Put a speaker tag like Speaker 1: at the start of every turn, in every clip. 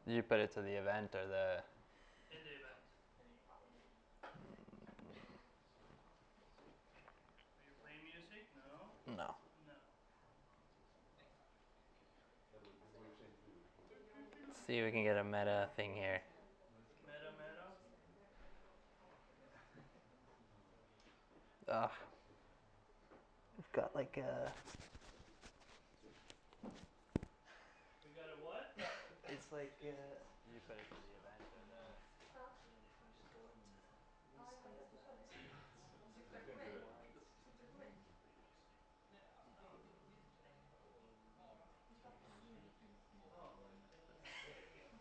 Speaker 1: Did you put it to the event or the?
Speaker 2: In the event. Are you playing music? No.
Speaker 1: No.
Speaker 2: No.
Speaker 1: Let's see if we can get a meta thing here.
Speaker 2: Meta, meta.
Speaker 1: Ugh. We've got like a.
Speaker 2: We got a what?
Speaker 1: It's like. Did you put it to the event or the?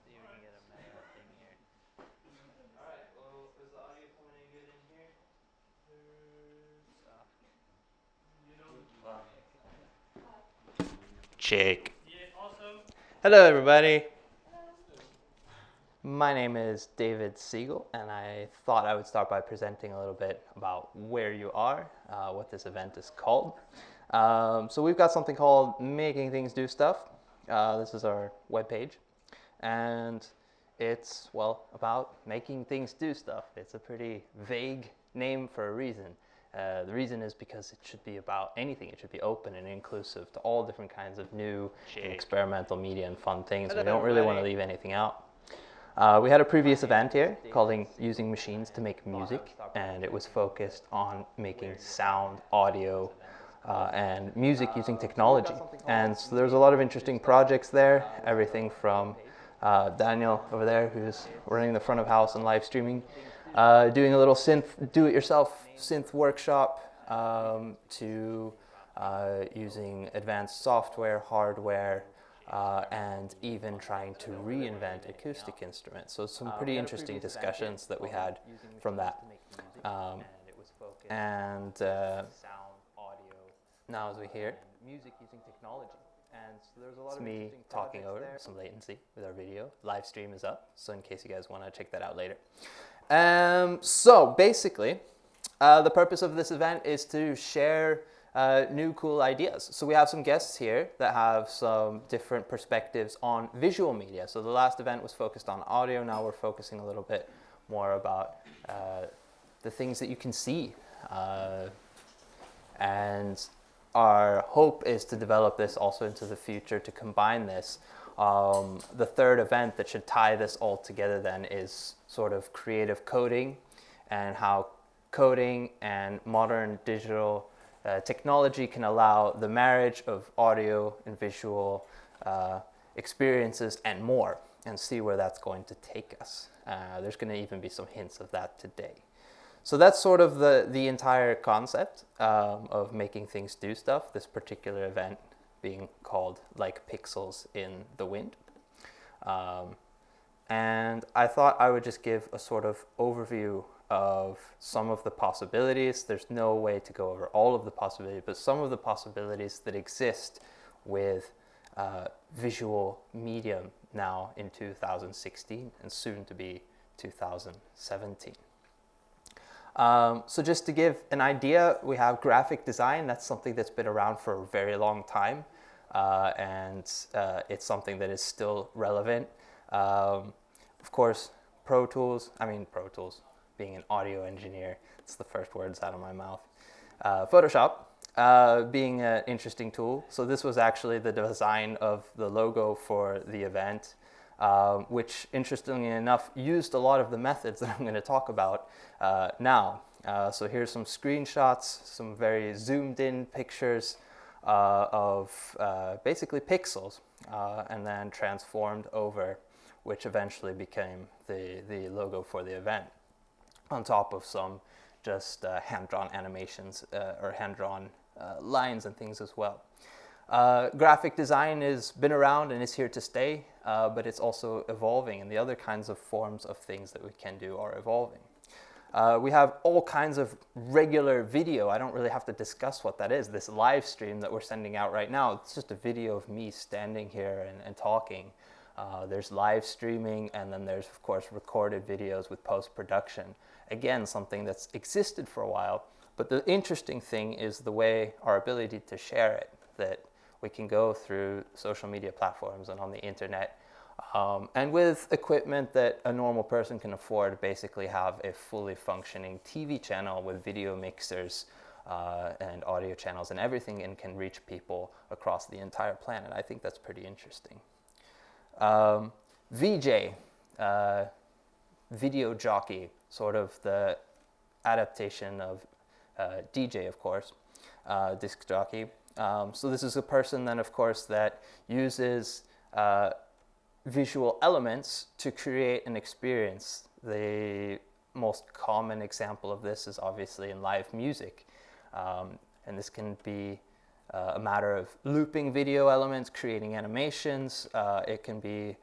Speaker 1: See if we can get a meta thing here. All right. Well, is the audio coming in good in here?
Speaker 2: You know.
Speaker 1: Jake.
Speaker 2: Yeah. Awesome.
Speaker 1: Hello, everybody. My name is David Siegel, and I thought I would start by presenting a little bit about where you are, what this event is called. So we've got something called Making Things Do Stuff. This is our webpage, and it's, well, about making things do stuff. It's a pretty vague name for a reason. The reason is because it should be about anything. It should be open and inclusive to all different kinds of new and experimental media and fun things. We don't really want to leave anything out. We had a previous event here called Using Machines to Make Music, and it was focused on making sound, audio, and music using technology. And so there's a lot of interesting projects there, everything from Daniel over there, who's running the front of house and live streaming, doing a little do-it-yourself synth workshop, to using advanced software, hardware, and even trying to reinvent acoustic instruments. So some pretty interesting discussions that we had from that. Now as we hear, music using technology. And so there's a lot of me talking over some latency with our video. Live stream is up, so in case you guys want to check that out later. So basically, the purpose of this event is to share new cool ideas. So we have some guests here that have some different perspectives on visual media. So the last event was focused on audio. Now we're focusing a little bit more about the things that you can see. And our hope is to develop this also into the future, to combine this. The third event that should tie this all together then is sort of creative coding, and how coding and modern digital technology can allow the marriage of audio and visual experiences and more, and see where that's going to take us. There's going to even be some hints of that today. So that's sort of the entire concept of making things do stuff, this particular event being called Like Pixels in the Wind. And I thought I would just give a sort of overview of some of the possibilities. There's no way to go over all of the possibilities, but some of the possibilities that exist with visual medium now in 2016 and soon to be 2017. So just to give an idea, we have graphic design. That's something that's been around for a very long time, and it's something that is still relevant. Of course, Pro Tools, being an audio engineer, it's the first words out of my mouth. Photoshop, being an interesting tool. So this was actually the design of the logo for the event, which interestingly enough used a lot of the methods that I'm going to talk about now. So here's some screenshots, some very zoomed in pictures of basically pixels, and then transformed over, which eventually became the logo for the event, on top of some just hand-drawn animations or hand-drawn lines and things as well. Graphic design has been around and is here to stay, but it's also evolving, and the other kinds of forms of things that we can do are evolving. We have all kinds of regular video. I don't really have to discuss what that is. This live stream that we're sending out right now, it's just a video of me standing here and talking. There's live streaming, and then there's, of course, recorded videos with post-production. Again, something that's existed for a while, but the interesting thing is the way our ability to share it, that we can go through social media platforms and on the internet And with equipment that a normal person can afford, basically have a fully functioning TV channel with video mixers and audio channels and everything, and can reach people across the entire planet. I think that's pretty interesting. VJ, video jockey, sort of the adaptation of DJ, of course, disc jockey. So this is a person then, of course, that uses visual elements to create an experience. The most common example of this is obviously in live music. And this can be a matter of looping video elements, creating animations. It can be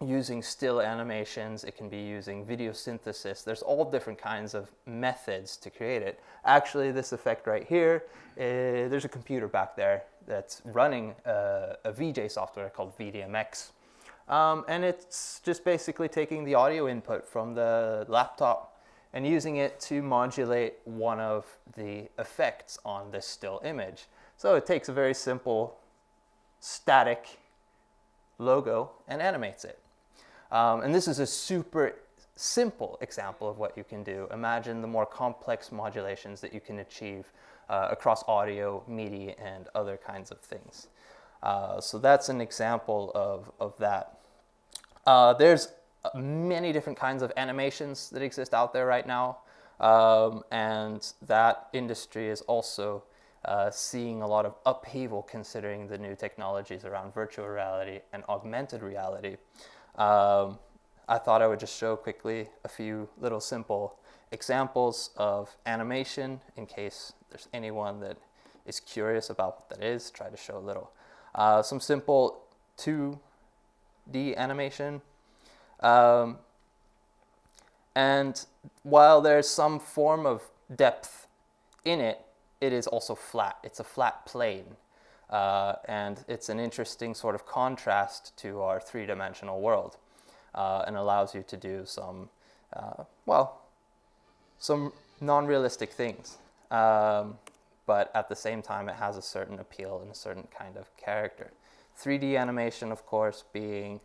Speaker 1: using still animations. It can be using video synthesis. There's all different kinds of methods to create it. Actually, this effect right here, there's a computer back there that's running a VJ software called VDMX. And it's just basically taking the audio input from the laptop and using it to modulate one of the effects on this still image. So it takes a very simple static logo and animates it. And this is a super simple example of what you can do. Imagine the more complex modulations that you can achieve across audio, MIDI, and other kinds of things. So that's an example of that. There's many different kinds of animations that exist out there right now, and that industry is also seeing a lot of upheaval considering the new technologies around virtual reality and augmented reality. I thought I would just show quickly a few little simple examples of animation in case there's anyone that is curious about what that is. Try to show a little. Some simple 2D animation. And while there's some form of depth in it, it is also flat. It's a flat plane. And it's an interesting sort of contrast to our three-dimensional world, and allows you to do some non-realistic things. But at the same time, it has a certain appeal and a certain kind of character. 3D animation, of course, being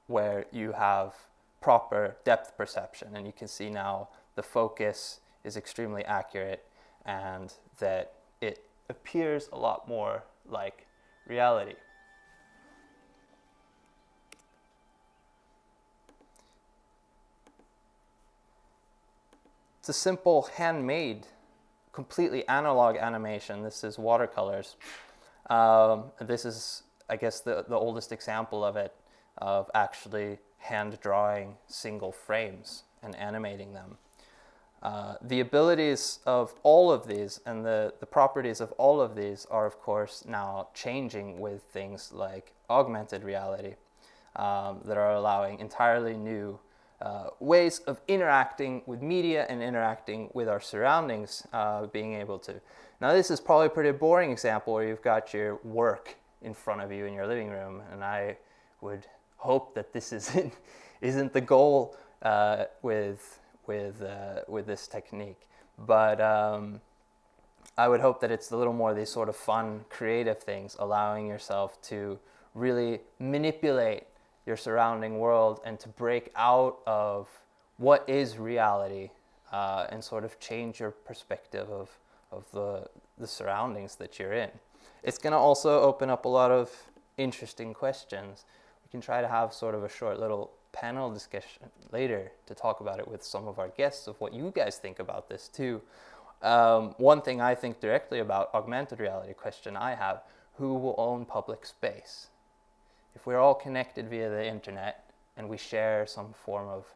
Speaker 1: where you have proper depth perception, and you can see now the focus is extremely accurate and that it appears a lot more like reality. It's a simple handmade, completely analog animation. This is watercolors. This is, I guess, the oldest example of it, of actually hand drawing single frames and animating them. The abilities of all of these and the properties of all of these are, of course, now changing with things like augmented reality that are allowing entirely new ways of interacting with media and interacting with our surroundings, being able to. Now, this is probably a pretty boring example where you've got your work in front of you in your living room, and I would hope that this isn't the goal with this technique, but I would hope that it's a little more of these sort of fun, creative things, allowing yourself to really manipulate your surrounding world and to break out of what is reality and sort of change your perspective of the surroundings that you're in. It's going to also open up a lot of interesting questions. We can try to have sort of a short little panel discussion later to talk about it with some of our guests of what you guys think about this too. One thing I think directly about augmented reality question I have, who will own public space? If we're all connected via the internet and we share some form of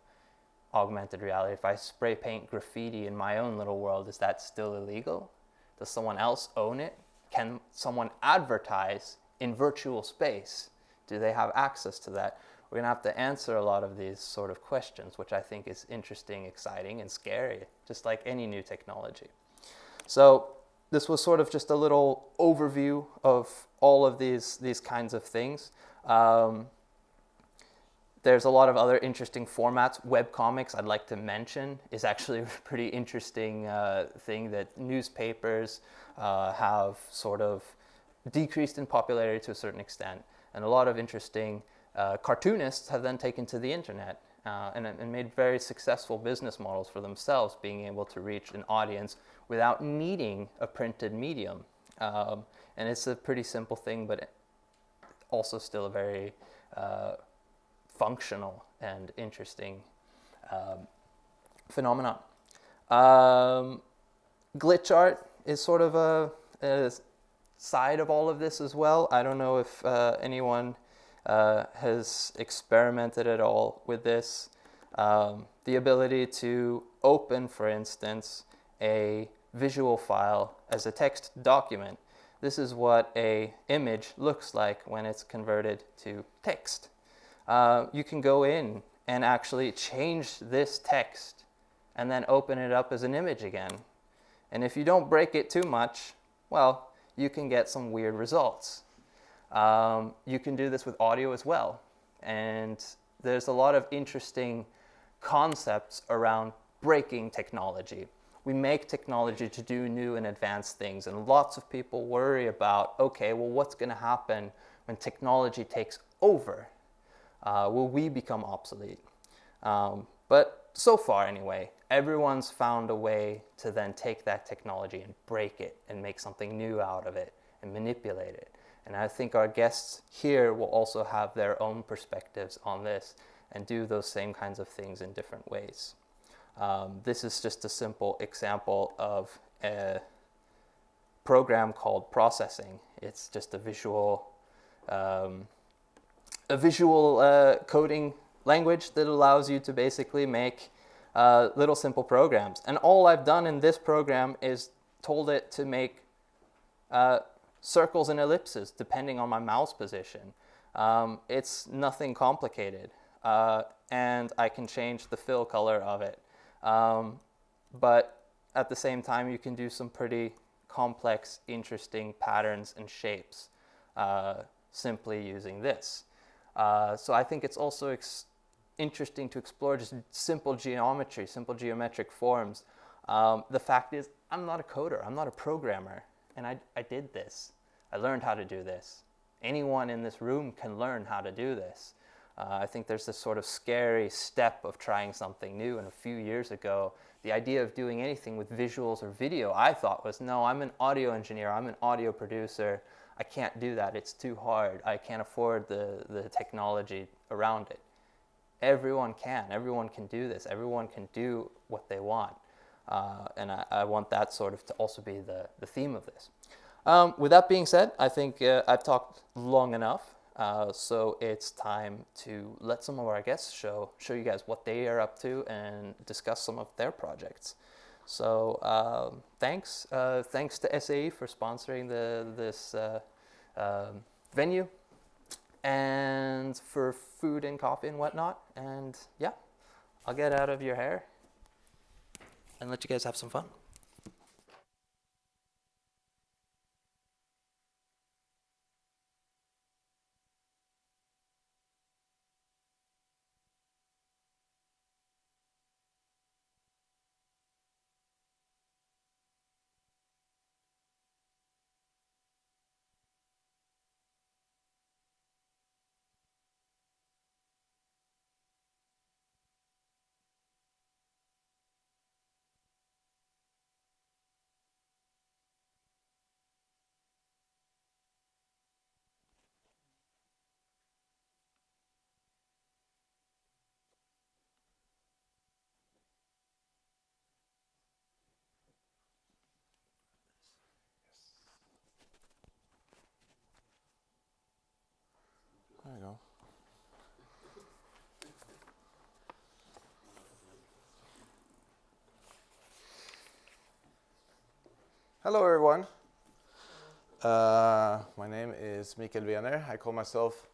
Speaker 1: augmented reality, if I spray paint graffiti in my own little world, is that still illegal? Does someone else own it? Can someone advertise in virtual space? Do they have access to that? We're going to have to answer a lot of these sort of questions, which I think is interesting, exciting, and scary, just like any new technology. So this was sort of just a little overview of all of these kinds of things. There's a lot of other interesting formats. Webcomics, I'd like to mention, is actually a pretty interesting thing that newspapers have sort of decreased in popularity to a certain extent, and a lot of interesting cartoonists have then taken to the internet and made very successful business models for themselves, being able to reach an audience without needing a printed medium. And it's a pretty simple thing, but also still a very functional and interesting phenomenon. Glitch art is sort of a side of all of this as well. I don't know if anyone has experimented at all with this. The ability to open, for instance, a visual file as a text document. This is what a image looks like when it's converted to text. You can go in and actually change this text and then open it up as an image again. And if you don't break it too much, well, you can get some weird results. You can do this with audio as well. And there's a lot of interesting concepts around breaking technology. We make technology to do new and advanced things, and lots of people worry about, okay, well, what's going to happen when technology takes over? Will we become obsolete? But so far, anyway, everyone's found a way to then take that technology and break it and make something new out of it and manipulate it. And I think our guests here will also have their own perspectives on this and do those same kinds of things in different ways. This is just a simple example of a program called processing. It's just a visual coding language that allows you to basically make little simple programs. And all I've done in this program is told it to make circles and ellipses depending on my mouse position. It's nothing complicated, and I can change the fill color of it. But at the same time, you can do some pretty complex, interesting patterns and shapes simply using this. So I think it's also interesting to explore just simple geometry, simple geometric forms. The fact is, I'm not a coder, I'm not a programmer, and I did this. I learned how to do this. Anyone in this room can learn how to do this. I think there's this sort of scary step of trying something new, and a few years ago, the idea of doing anything with visuals or video, I thought was, no, I'm an audio engineer, I'm an audio producer, I can't do that, it's too hard, I can't afford the technology around it. Everyone can do this, everyone can do what they want. And I want that sort of to also be the theme of this. With that being said, I think I've talked long enough. So it's time to let some of our guests show you guys what they are up to and discuss some of their projects. So thanks to SAE for sponsoring this venue, and for food and coffee and whatnot. And yeah, I'll get out of your hair and let you guys have some fun. There you go.
Speaker 3: Hello everyone. My name is Mikael Wiener. I call myself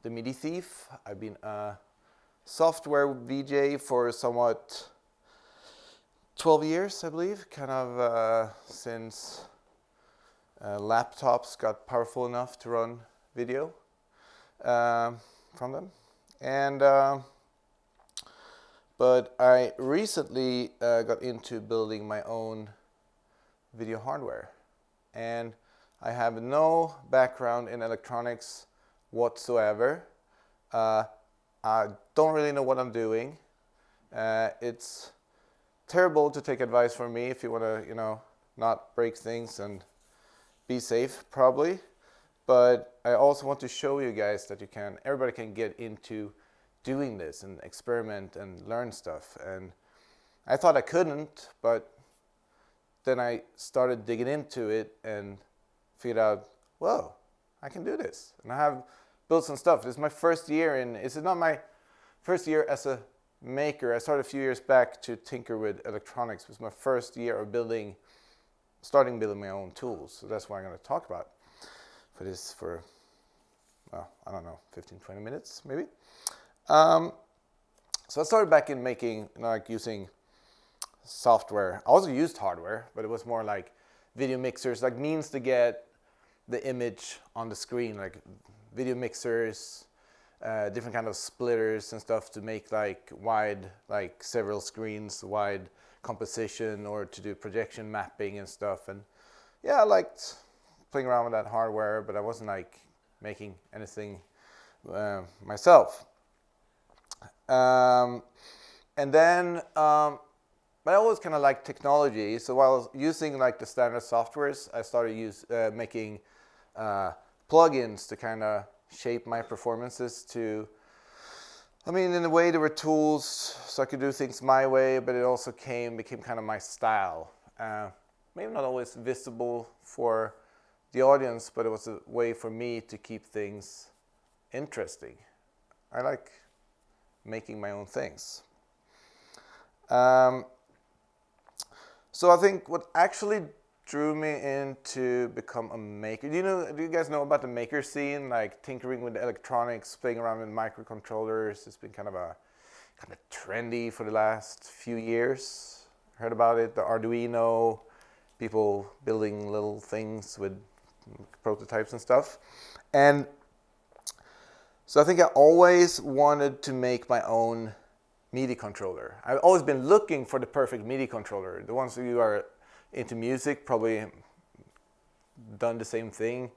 Speaker 3: the MIDI Thief. I've been a software VJ for somewhat 12 years, I believe, kind of since laptops got powerful enough to run video from them. And but I recently got into building my own video hardware, and I have no background in electronics whatsoever. I don't really know what I'm doing. It's terrible to take advice from me if you want to, not break things and be safe, probably. But I also want to show you guys that everybody can get into doing this and experiment and learn stuff. And I thought I couldn't, but then I started digging into it and figured out, whoa, I can do this. And I have built some stuff. This is my first year this is not my first year as a maker. I started a few years back to tinker with electronics. It was my first year of starting building my own tools. So that's what I'm going to talk about for I don't know, 15, 20 minutes maybe. So I started back in making, using software. I also used hardware, but it was more like video mixers, like means to get the image on the screen, like video mixers, different kind of splitters and stuff to make like wide, like several screens, wide composition, or to do projection mapping and stuff. And yeah, I liked playing around with that hardware, but I wasn't like making anything myself. And then but I always kind of liked technology. So while I was using like the standard softwares, I started making plugins to kind of shape my performances in a way there were tools so I could do things my way, but it also became kind of my style. Maybe not always visible for the audience, but it was a way for me to keep things interesting. I like making my own things. So I think what actually drew me into become a maker. Do you guys know about the maker scene? Like tinkering with electronics, playing around with microcontrollers. It's been kind of trendy for the last few years. Heard about it? The Arduino, people building little things with prototypes and stuff. And so I think I always wanted to make my own MIDI controller. I've always been looking for the perfect MIDI controller. The ones of you who are into music probably done the same thing.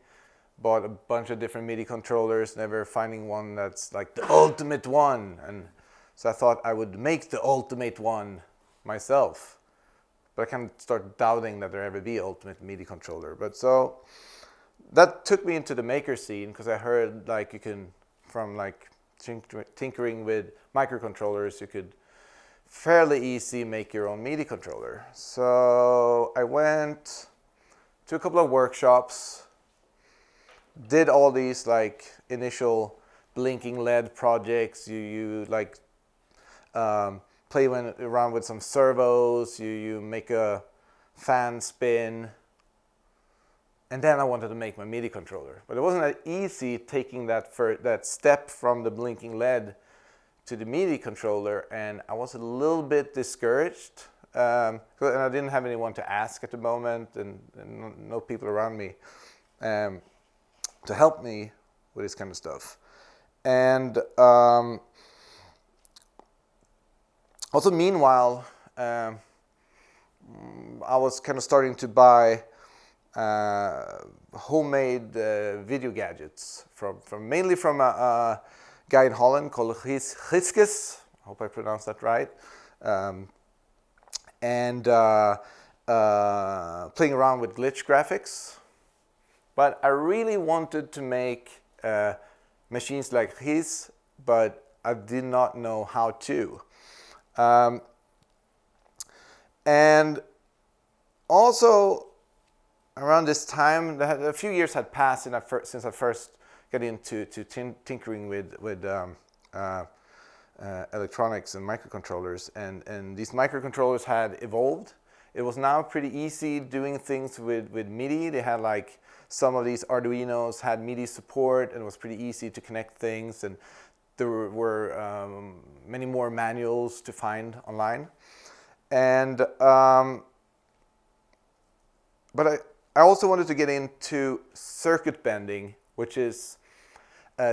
Speaker 3: Bought a bunch of different MIDI controllers, never finding one that's like the ultimate one. And so I thought I would make the ultimate one myself. But I kind of started doubting that there ever be ultimate MIDI controller. But so that took me into the maker scene, because I heard like you can, from like tinkering with microcontrollers, you could fairly easy make your own MIDI controller. So I went to a couple of workshops, did all these like initial blinking LED projects. You like play around with some servos, you make a fan spin. And then I wanted to make my MIDI controller. But it wasn't that easy taking that step from the blinking LED to the MIDI controller, and I was a little bit discouraged. And I didn't have anyone to ask at the moment, and no people around me to help me with this kind of stuff. And also meanwhile, I was kind of starting to buy homemade video gadgets mainly from a guy in Holland called Giskes. I hope I pronounced that right. And playing around with glitch graphics. But I really wanted to make machines like his, but I did not know how to. And also, around this time, a few years had passed since I first got into tinkering with electronics and microcontrollers, and these microcontrollers had evolved. It was now pretty easy doing things with MIDI. They had like some of these Arduinos had MIDI support, and it was pretty easy to connect things, and there were many more manuals to find online. And but I also wanted to get into circuit bending, which is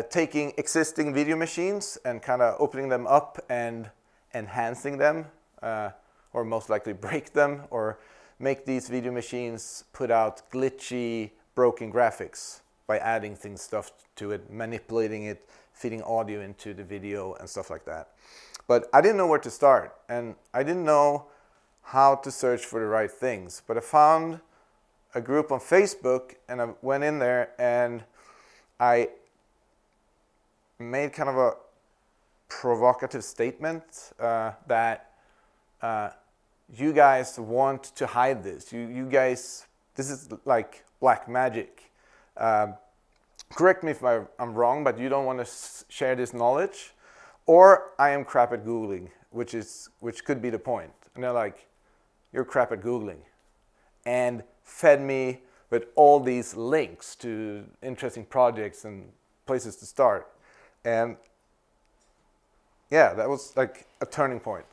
Speaker 3: taking existing video machines and kind of opening them up and enhancing them, or most likely break them, or make these video machines put out glitchy broken graphics by adding stuff to it, manipulating it, feeding audio into the video and stuff like that. But I didn't know where to start, and I didn't know how to search for the right things. But I found a group on Facebook, and I went in there and I made kind of a provocative statement that you guys want to hide this. You guys, this is like black magic. Correct me if I'm wrong, but you don't want to share this knowledge, or I am crap at Googling, which could be the point. And they're like, you're crap at Googling, and fed me with all these links to interesting projects and places to start. And yeah, that was like a turning point.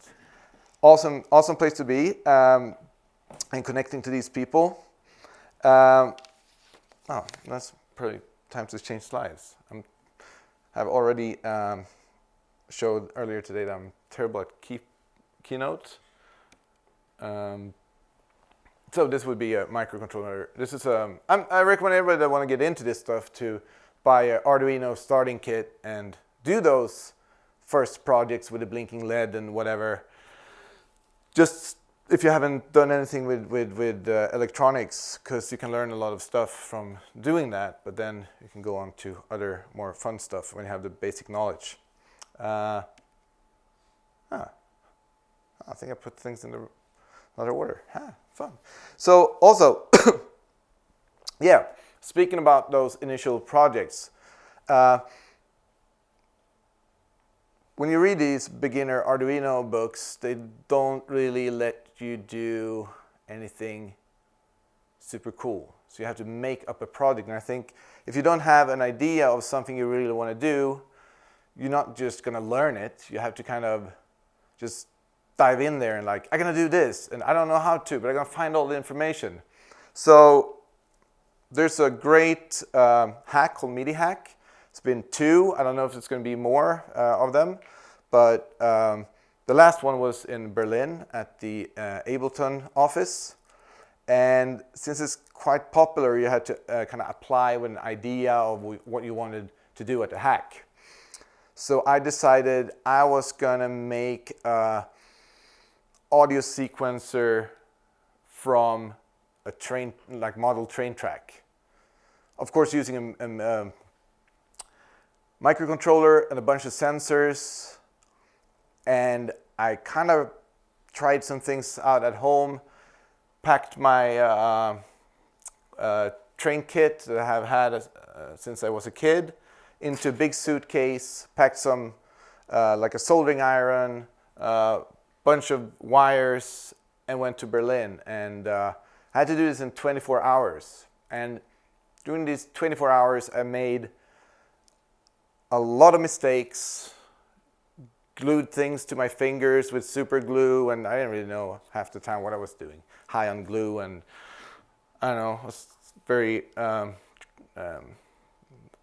Speaker 3: Awesome place to be, and connecting to these people. Oh, that's probably time to change slides. I've already showed earlier today that I'm terrible at keynote. So this would be a microcontroller. This is I recommend everybody that want to get into this stuff to buy an Arduino starting kit and do those first projects with the blinking LED and whatever. Just if you haven't done anything with electronics, because you can learn a lot of stuff from doing that, but then you can go on to other more fun stuff when you have the basic knowledge. I think I put things in the other order. Fun. So also, yeah, speaking about those initial projects, when you read these beginner Arduino books, they don't really let you do anything super cool. So you have to make up a project. And I think if you don't have an idea of something you really want to do, you're not just going to learn it. You have to kind of just dive in there and like, I'm going to do this, and I don't know how to, but I'm going to find all the information. So there's a great hack called MIDI Hack. It's been 2. I don't know if it's going to be more of them, but the last one was in Berlin at the Ableton office. And since it's quite popular, you had to kind of apply with an idea of what you wanted to do at the hack. So I decided I was going to make an audio sequencer from a train, like model train track. Of course, using a microcontroller and a bunch of sensors, and I kind of tried some things out at home, packed my train kit that I have had since I was a kid into a big suitcase, packed some like a soldering iron, bunch of wires, and went to Berlin. And I had to do this in 24 hours. And during these 24 hours, I made a lot of mistakes, glued things to my fingers with super glue, and I didn't really know half the time what I was doing. High on glue, and I don't know, it was very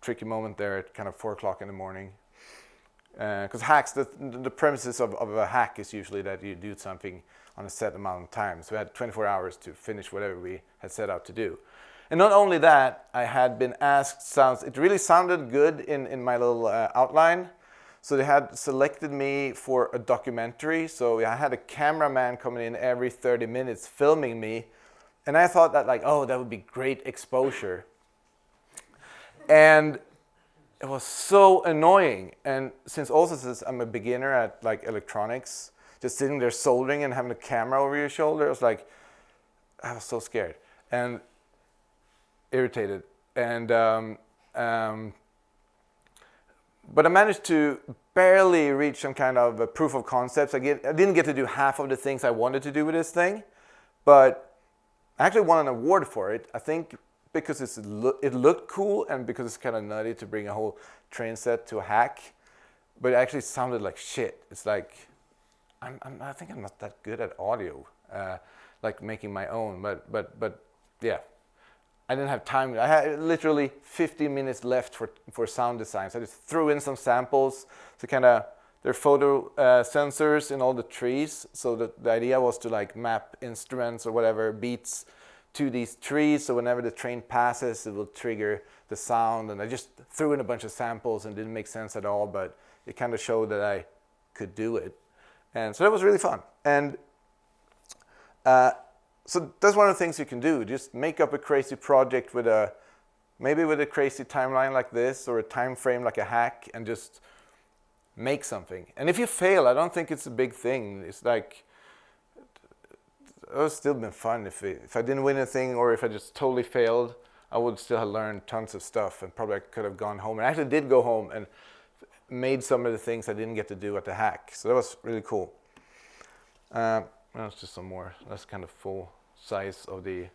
Speaker 3: tricky moment there at kind of 4 o'clock in the morning. Because hacks, the premises of a hack is usually that you do something on a set amount of time. So we had 24 hours to finish whatever we had set out to do. And not only that, I had been asked, it really sounded good in my little outline. So they had selected me for a documentary. So I had a cameraman coming in every 30 minutes filming me. And I thought that like, oh, that would be great exposure. And it was so annoying. And since I'm a beginner at like electronics, just sitting there soldering and having a camera over your shoulder, I was so scared and irritated. And but I managed to barely reach some kind of a proof of concepts. I didn't get to do half of the things I wanted to do with this thing, but I actually won an award for it. I think because it looked cool, and because it's kind of nutty to bring a whole train set to a hack, but it actually sounded like shit. It's like, I think I'm not that good at audio, like making my own, but yeah. I didn't have time. I had literally 50 minutes left for sound design. So I just threw in some samples to kind of, there are photo sensors in all the trees. So the idea was to like map instruments or whatever, beats to these trees, so whenever the train passes, it will trigger the sound. And I just threw in a bunch of samples and didn't make sense at all, but it kind of showed that I could do it. And so that was really fun. And so that's one of the things you can do. Just make up a crazy project with maybe with a crazy timeline like this, or a time frame like a hack, and just make something. And if you fail, I don't think it's a big thing. It's like, it would still been fun if I didn't win anything, or if I just totally failed. I would still have learned tons of stuff, and probably I could have gone home. And I actually did go home and made some of the things I didn't get to do at the hack. So that was really cool. That's just some more. That's kind of full size of the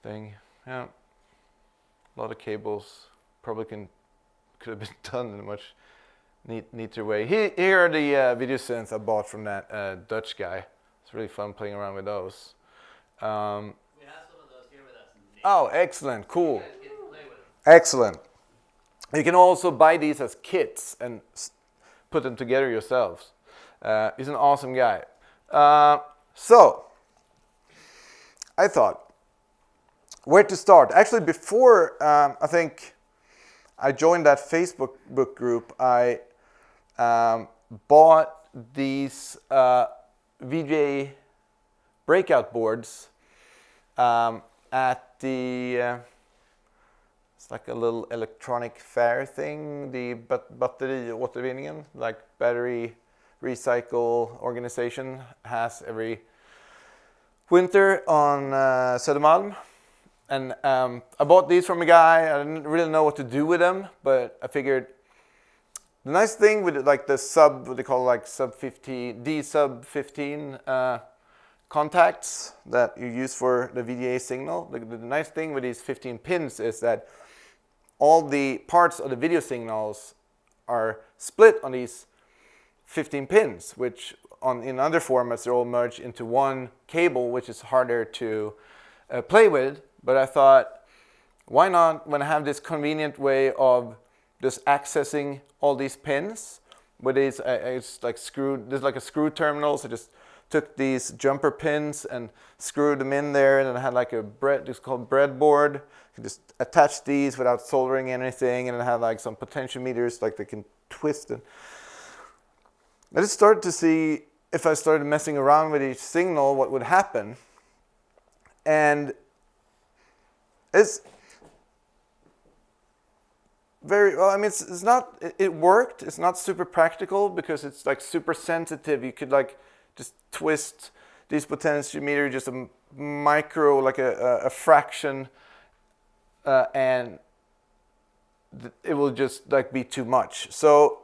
Speaker 3: thing. Yeah, a lot of cables. Probably could have been done in a much neater way. Here are the video synths I bought from that Dutch guy. It's really fun playing around with those.
Speaker 1: We have some of those here with us.
Speaker 3: Oh, excellent, cool.
Speaker 1: You guys get to play with them.
Speaker 3: Excellent. You can also buy these as kits and put them together yourselves. He's an awesome guy. So, I thought, where to start? Actually, before I think I joined that Facebook group, I bought these VJ breakout boards at the it's like a little electronic fair thing, the batteriåtervinningen, like battery recycle organization, has every winter on Södermalm. And I bought these from a guy. I didn't really know what to do with them, but I figured the nice thing with it, like the what they call like sub 15 contacts that you use for the VGA signal. The nice thing with these 15 pins is that all the parts of the video signals are split on these 15 pins, which in other formats they're all merged into one cable, which is harder to play with. But I thought, why not, when I have this convenient way of just accessing all these pins with these, it's like screwed, there's like a screw terminal, so I just took these jumper pins and screwed them in there, and then I had like it's called breadboard. You can just attach these without soldering anything, and then I had like some potentiometers, like they can twist. And I just started to see if I started messing around with each signal, what would happen. And it's very well. I mean, it's not. It worked. It's not super practical because it's like super sensitive. You could like just twist these potentiometers just a micro, like a fraction, and it will just like be too much. So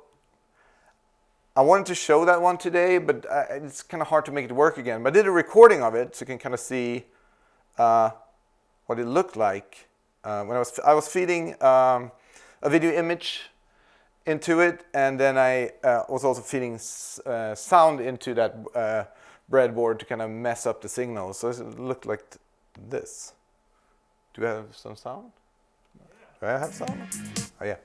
Speaker 3: I wanted to show that one today, but it's kind of hard to make it work again. But I did a recording of it, so you can kind of see what it looked like when I was feeding a video image into it, and then I was also feeding sound into that breadboard to kind of mess up the signal. So it looked like this. Do we have some sound? Do I have sound? Oh yeah.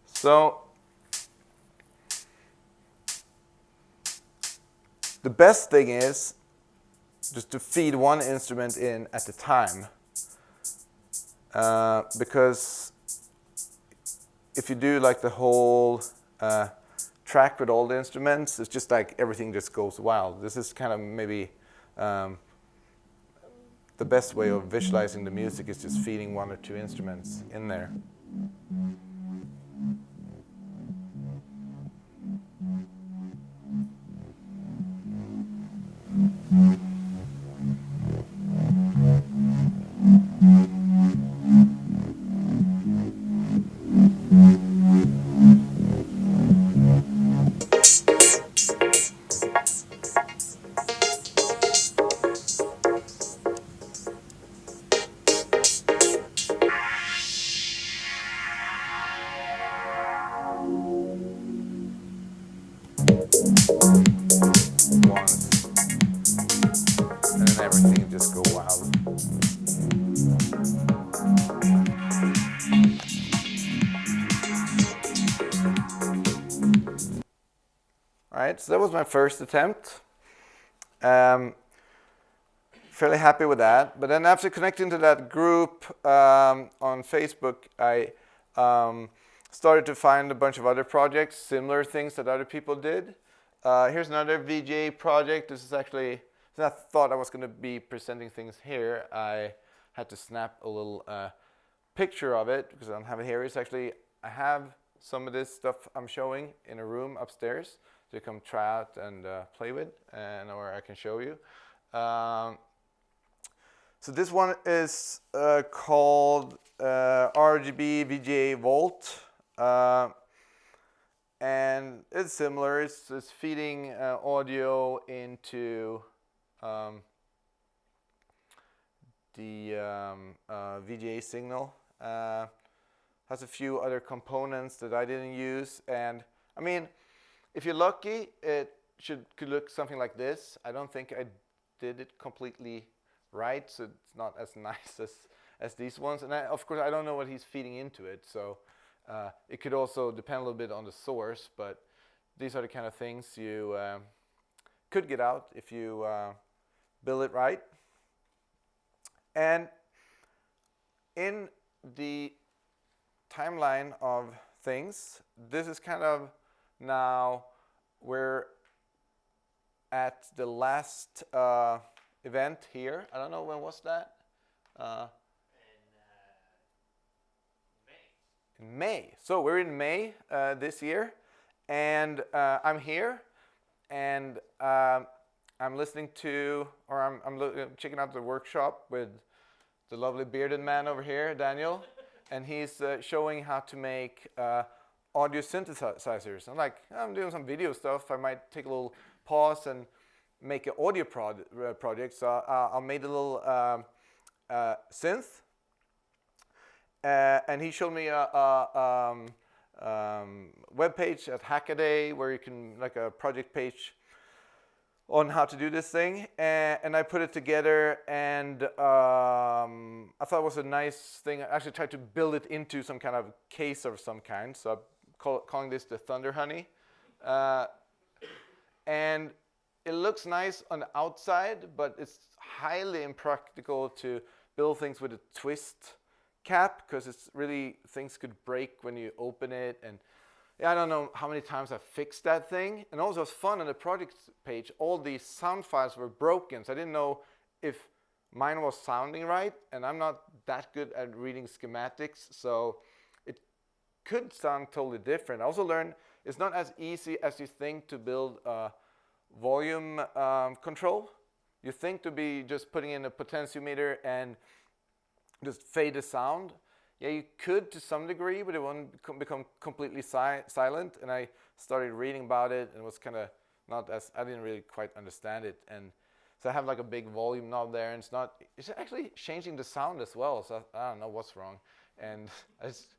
Speaker 3: So the best thing is just to feed one instrument in at a time, because if you do like the whole track with all the instruments, it's just like everything just goes wild. This is kind of maybe the best way of visualizing the music, is just feeding one or two instruments in there. Once, and then everything just go wild. All right, so that was my first attempt. Fairly happy with that. But then after connecting to that group on Facebook, I started to find a bunch of other projects, similar things that other people did. Here's another VGA project. This is actually, I thought I was going to be presenting things here. I had to snap a little picture of it because I don't have it here. It's actually, I have some of this stuff I'm showing in a room upstairs, so you come try out and play with, or I can show you. So this one is called RGB VGA Volt, and it's similar. It's feeding audio into the VGA signal. Has a few other components that I didn't use, and I mean, if you're lucky, it could look something like this. I don't think I did it completely right, so it's not as nice as these ones. And of course, I don't know what he's feeding into it, so it could also depend a little bit on the source. But these are the kind of things you could get out if you build it right. And in the timeline of things, this is kind of now we're at the last event here. I don't know, when was that? In May. So we're in May this year, and I'm here, and I'm listening to, or I'm checking out the workshop with the lovely bearded man over here, Daniel, and he's showing how to make audio synthesizers. I'm doing some video stuff. I might take a little pause and make an audio project. So I made a little synth, and he showed me a web page at Hackaday where you can, like a project page on how to do this thing, and I put it together, and I thought it was a nice thing. I actually tried to build it into some kind of case of some kind, so I'm calling this the Thunder Honey. And it looks nice on the outside, but it's highly impractical to build things with a twist cap, because it's really, things could break when you open it, and I don't know how many times I fixed that thing. And also, it's fun on the project page, all these sound files were broken, so I didn't know if mine was sounding right, and I'm not that good at reading schematics, so it could sound totally different. I also learned it's not as easy as you think to build volume control. You think to be just putting in a potentiometer and just fade the sound. Yeah, you could to some degree, but it won't become completely silent. And I started reading about it, and it was kind of not as, I didn't really quite understand it. And so I have like a big volume knob there, and it's actually changing the sound as well. So I don't know what's wrong. And I just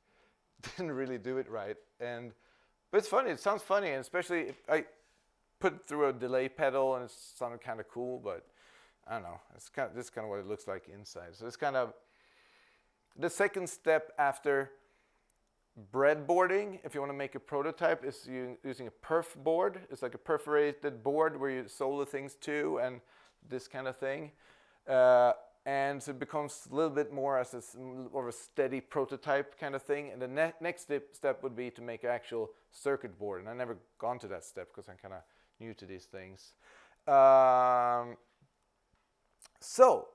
Speaker 3: didn't really do it right. But it's funny, it sounds funny, and especially if I put it through a delay pedal, and it sounded kind of cool, but I don't know. This is kind of what it looks like inside. So it's kind of the second step after breadboarding, if you want to make a prototype, is using a perf board. It's like a perforated board where you solder things to, and this kind of thing. And so it becomes a little bit more as a steady prototype kind of thing. And the next step would be to make an actual circuit board. And I've never gone to that step because I'm kind of new to these things. So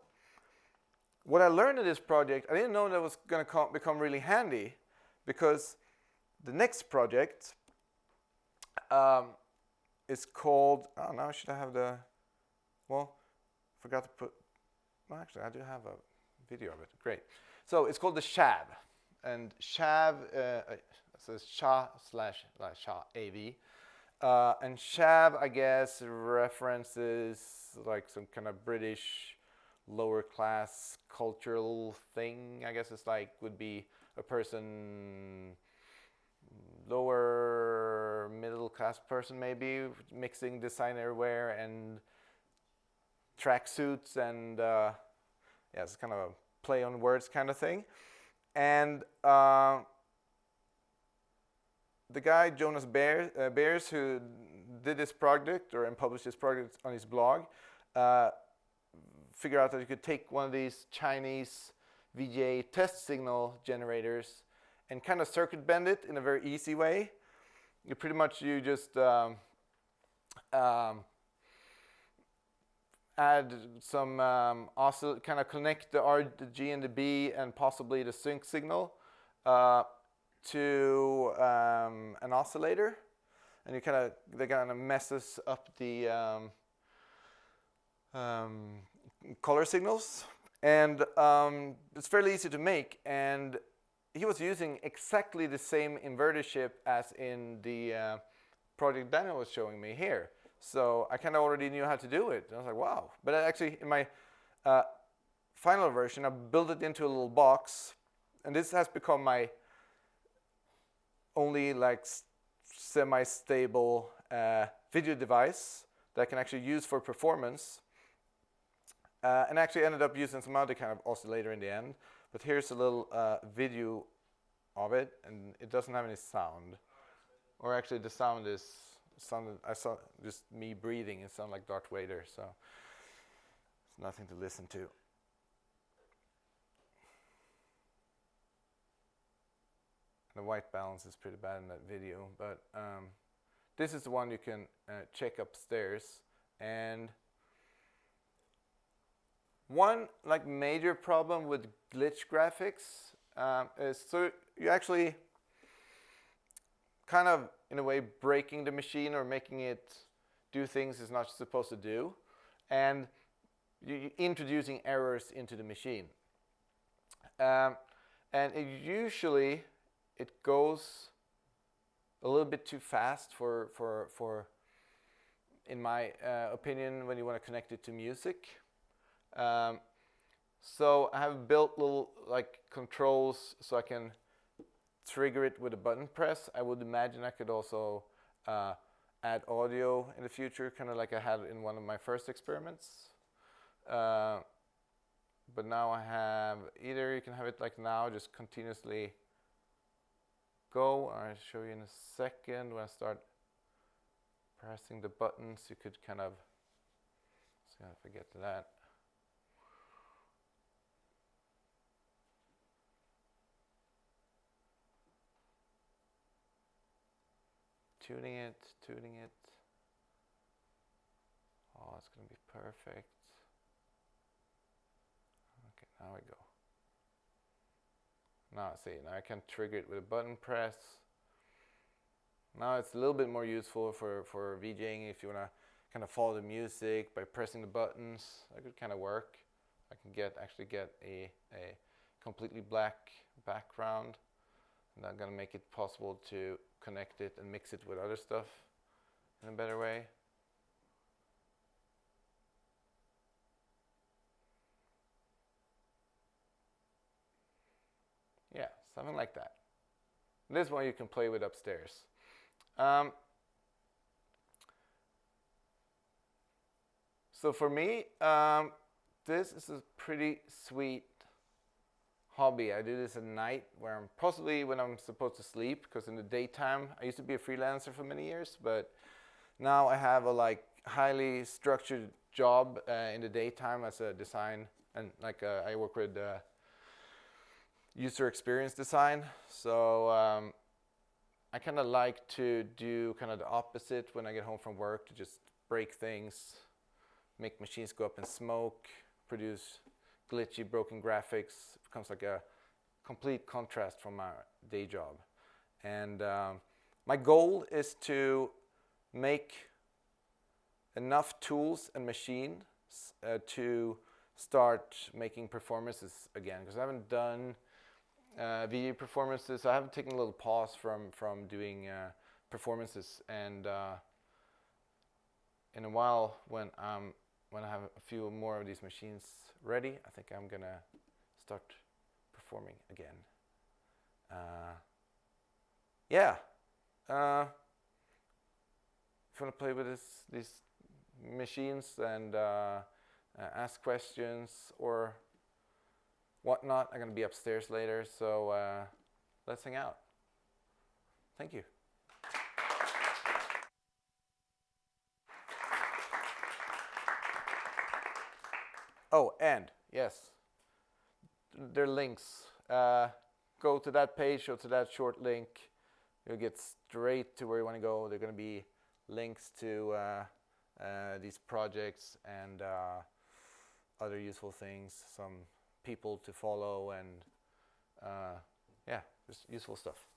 Speaker 3: what I learned in this project, I didn't know that was going to become really handy, because the next project is called, oh, now should I have the, well, forgot to put, well, actually, I do have a video of it. Great. So it's called the SHAV. And SHAV, says SHA/AV. And SHAV, I guess, references like some kind of British lower class cultural thing. I guess it's like, would be a person, lower middle class person maybe, mixing designer wear and tracksuits, and yeah, it's kind of a play on words kind of thing. And the guy Jonas Beers, who did this project and published this project on his blog, figure out that you could take one of these Chinese VGA test signal generators and kind of circuit bend it in a very easy way. You just add some kind of connect the R, the G, and the B, and possibly the sync signal to an oscillator, and they kind of messes up the color signals, and it's fairly easy to make. And he was using exactly the same inverter chip as in the project Daniel was showing me here. So I kind of already knew how to do it. And I was like, wow. But actually, in my final version, I built it into a little box, and this has become my only like semi-stable video device that I can actually use for performance. And actually ended up using some other kind of oscillator in the end. But here's a little video of it, and it doesn't have any sound. Or actually, the sound I saw just me breathing. It sounded like Darth Vader, so it's nothing to listen to. The white balance is pretty bad in that video, but this is the one you can check upstairs. And one like major problem with glitch graphics is so you actually kind of in a way breaking the machine or making it do things it's not supposed to do, and you're introducing errors into the machine. And usually it goes a little bit too fast for in my opinion, when you want to connect it to music. So I have built little like controls so I can trigger it with a button press. I would imagine I could also add audio in the future, kind of like I had in one of my first experiments. But now I have either you can have it like now, just continuously go, or I'll show you in a second when I start pressing the buttons. You could kind of, so if I get to that. Tuning it. Oh, it's going to be perfect. Okay, now we go. Now see, now I can trigger it with a button press. Now it's a little bit more useful for VJing if you want to kind of follow the music by pressing the buttons. That could kind of work. I can actually get a completely black background, and I'm going to make it possible to connect it and mix it with other stuff in a better way. Yeah, something like that. This one you can play with upstairs. So for me, this is a pretty sweet hobby. I do this at night, where I'm possibly when I'm supposed to sleep, because in the daytime I used to be a freelancer for many years, but now I have a like highly structured job in the daytime as a design, and like I work with user experience design. So I kind of like to do kind of the opposite when I get home from work, to just break things, make machines go up in smoke, produce glitchy, broken graphics. It becomes like a complete contrast from my day job. And my goal is to make enough tools and machines to start making performances again, because I haven't done video performances. I have taken a little pause from doing performances, and in a while, when I have a few more of these machines ready, I think I'm gonna start performing again. Yeah. If you want to play with these machines and ask questions or whatnot, I'm gonna be upstairs later, so let's hang out. Thank you. Oh, and yes, there are links. Go to that page or to that short link. You'll get straight to where you want to go. There are going to be links to these projects and other useful things, some people to follow, and yeah, just useful stuff.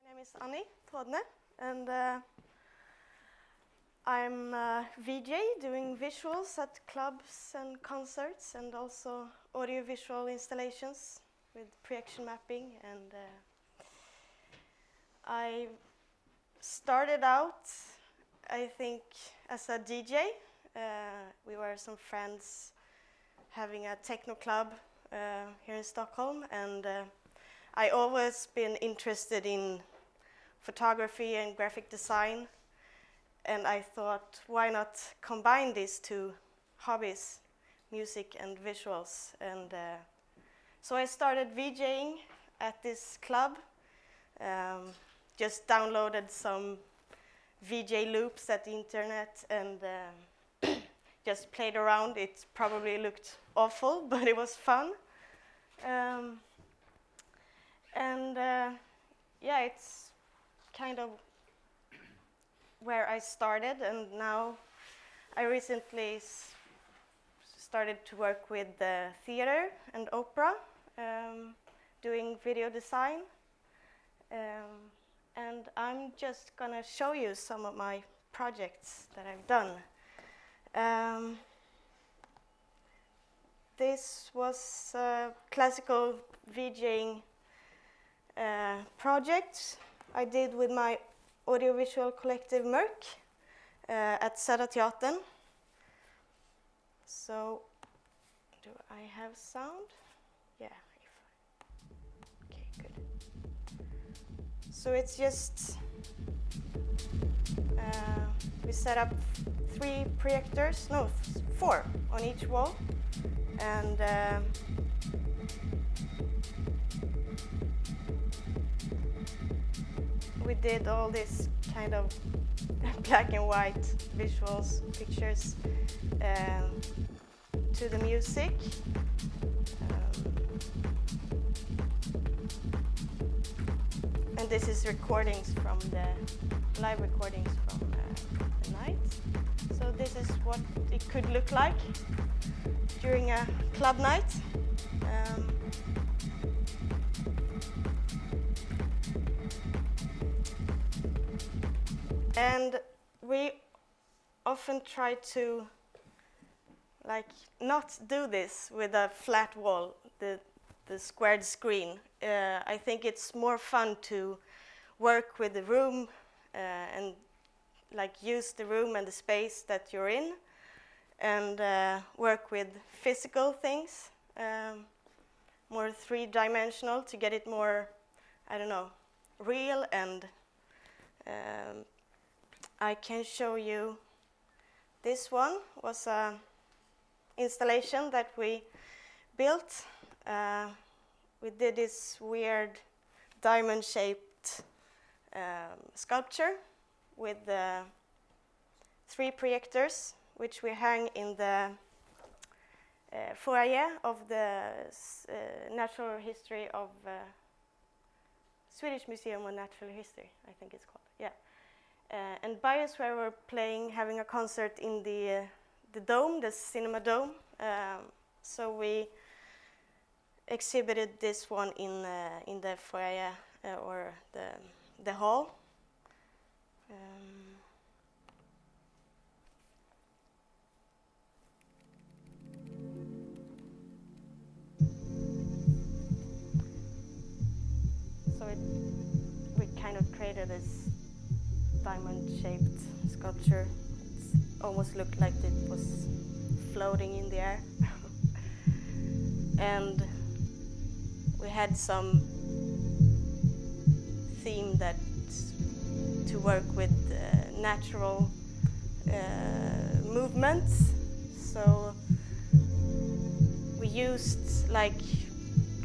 Speaker 4: My name is Annie Trodne, and I'm a VJ doing visuals at clubs and concerts, and also audiovisual installations with projection mapping. And I started out, I think, as a DJ. We were some friends having a techno club here in Stockholm, and I always been interested in photography and graphic design, and I thought, why not combine these two hobbies, music and visuals? And so I started VJing at this club, just downloaded some VJ loops at the internet, and just played around. It probably looked awful, but it was fun. Yeah, it's kind of where I started, and now I recently started to work with the theater and opera, doing video design, and I'm just gonna show you some of my projects that I've done. This was a classical VJing project I did with my audiovisual collective Mörk at Södra Teatern. So, do I have sound? Yeah. Okay, good. So it's just we set up 3 projectors, no, 4 on each wall, and we did all this kind of black and white visuals, pictures to the music. And this is recordings from the live recordings from the night. So this is what it could look like during a club night. And we often try to not do this with a flat wall, the squared screen. I think it's more fun to work with the room and use the room and the space that you're in, and work with physical things, more 3-dimensional, to get it more, I don't know, real. And I can show you, this one was a installation that we built. We did this weird diamond-shaped sculpture with 3 projectors, which we hang in the foyer of the Natural History of Swedish Museum of Natural History, I think it's called. Yeah. And Biosphere were having a concert in the dome, the cinema dome. So we exhibited this one in the foyer or the hall. created this diamond-shaped sculpture. It almost looked like it was floating in the air. And we had some theme that to work with natural movements. So we used like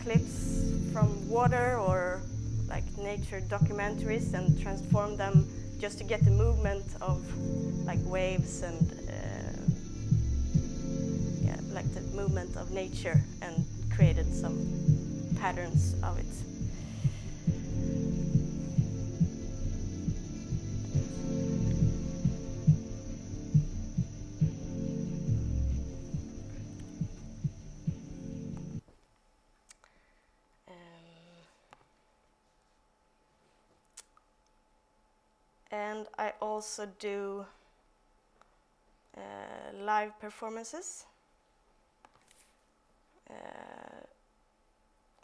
Speaker 4: clips from water or like nature documentaries and transformed them just to get the movement of like waves and yeah, like the movement of nature, and created some patterns of it. And I also do live performances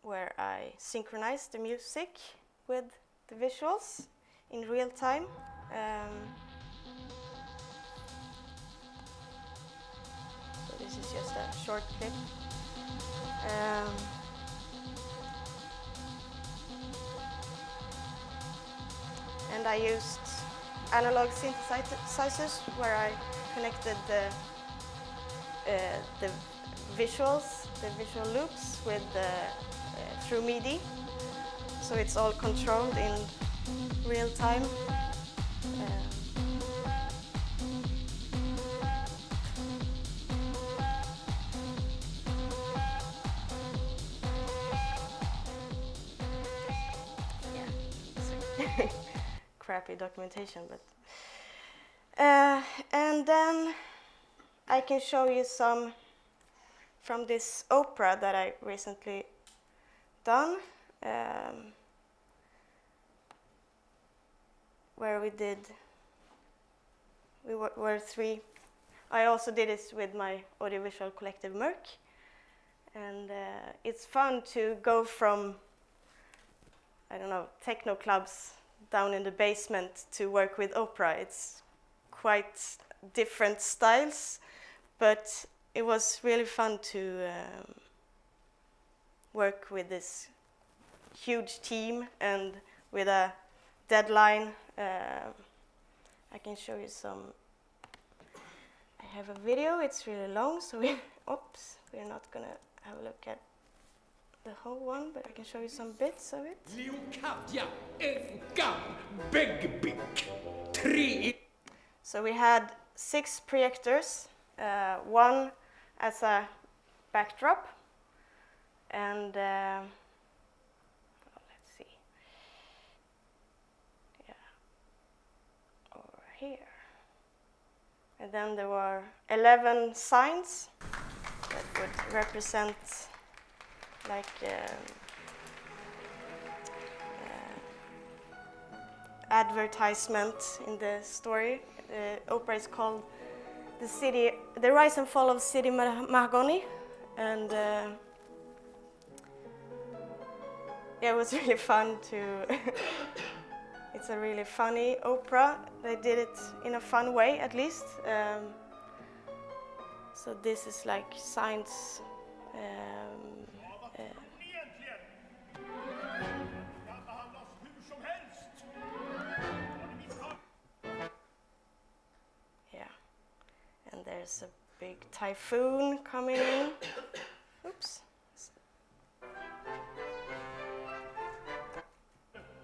Speaker 4: where I synchronize the music with the visuals in real time. So this is just a short clip. And I used analog synthesizers where I connected the visuals, the visual loops with through MIDI. So it's all controlled in real time. Yeah, crappy documentation, but and then I can show you some from this opera that I recently done, where we were three. I also did this with my audiovisual collective Merc, and it's fun to go from, I don't know, techno clubs down in the basement to work with opera. It's quite different styles, but it was really fun to work with this huge team and with a deadline. I can show you some. I have a video. It's really long, so we're not gonna have a look at the whole one, but I can show you some bits of it. So we had 6 projectors, one as a backdrop, and let's see, yeah, over here. And then there were 11 signs that would represent like advertisement in the story. The opera is called The Rise and Fall of City Mahogany, and yeah, it was really fun to. It's a really funny opera. They did it in a fun way, at least. So this is like science. Yeah, and there's a big typhoon coming in. Oops.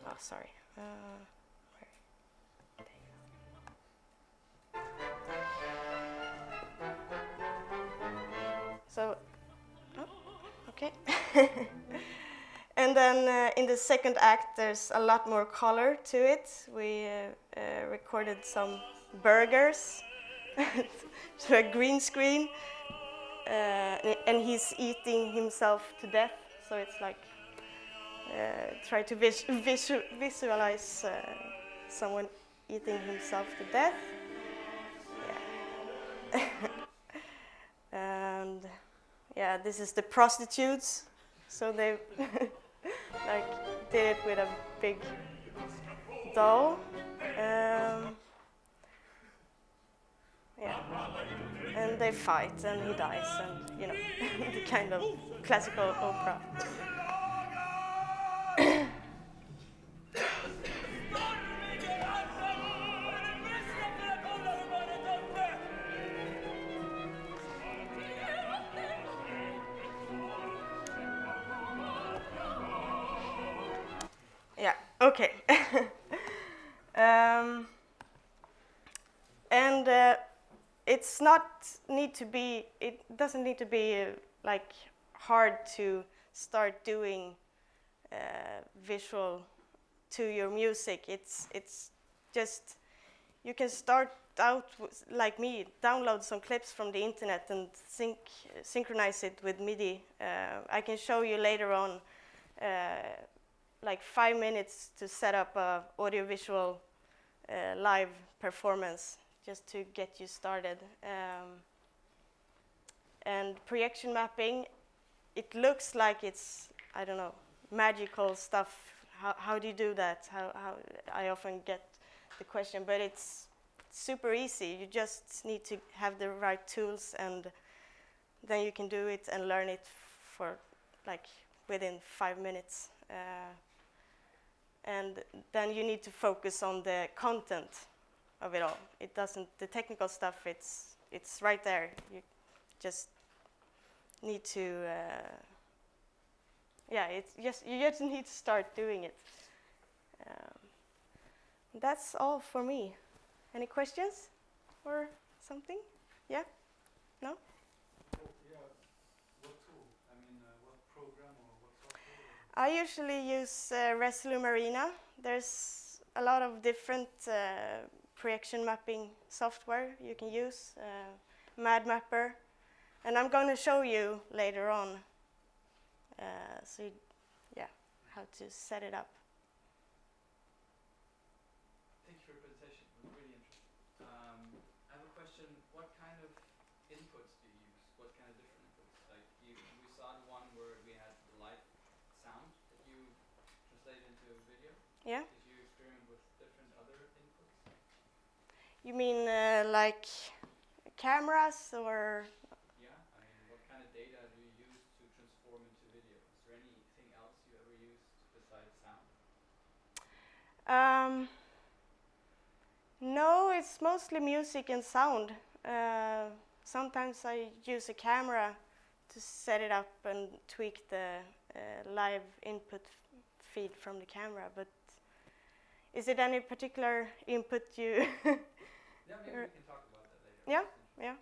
Speaker 4: Oh, sorry. So, oh, okay. And then in the second act, there's a lot more color to it. We recorded some burgers to a green screen, and he's eating himself to death. So it's like try to visualize someone eating himself to death. Yeah. And yeah, this is the prostitutes. So they like did it with a big doll. Yeah, and they fight, and he dies, and you know, the kind of classical opera. Yeah. Okay. um, and it's not need to be. It doesn't need to be like hard to start doing visual to your music. It's just you can start out like me, download some clips from the internet and synchronize it with MIDI. I can show you later on. Like 5 minutes to set up a audiovisual live performance just to get you started. And projection mapping, it looks like it's, I don't know, magical stuff. How do you do that? How I often get the question, but it's super easy. You just need to have the right tools, and then you can do it and learn it for like within 5 minutes. And then you need to focus on the content of it all. It doesn't, the technical stuff, it's right there. You just need to, yeah, you just need to start doing it. That's all for me. Any questions or something? Yeah? No?
Speaker 5: Oh, yeah. What tool? I mean, what program or what software?
Speaker 4: I usually use Resolum Arena. There's a lot of different projection mapping software you can use, MadMapper, and I'm going to show you later on. Yeah, how to set it up.
Speaker 5: Thank you for your presentation. It was really interesting. I have a question. What kind of inputs do you use? What kind of different inputs? Like we saw the one where we had the live sound that you translated into a video.
Speaker 4: Yeah.
Speaker 5: Did you experiment with different other inputs?
Speaker 4: You mean like cameras or?
Speaker 5: Yeah. I mean, what kind of data do you use to transform into video? Is there anything else you ever used besides sound?
Speaker 4: No, it's mostly music and sound. Sometimes I use a camera to set it up and tweak the live input feed from the camera. But is it any particular input you?
Speaker 5: Yeah, maybe we can talk about that later.
Speaker 4: Yeah, yeah.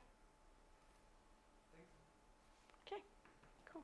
Speaker 5: Thanks.
Speaker 4: Okay, cool.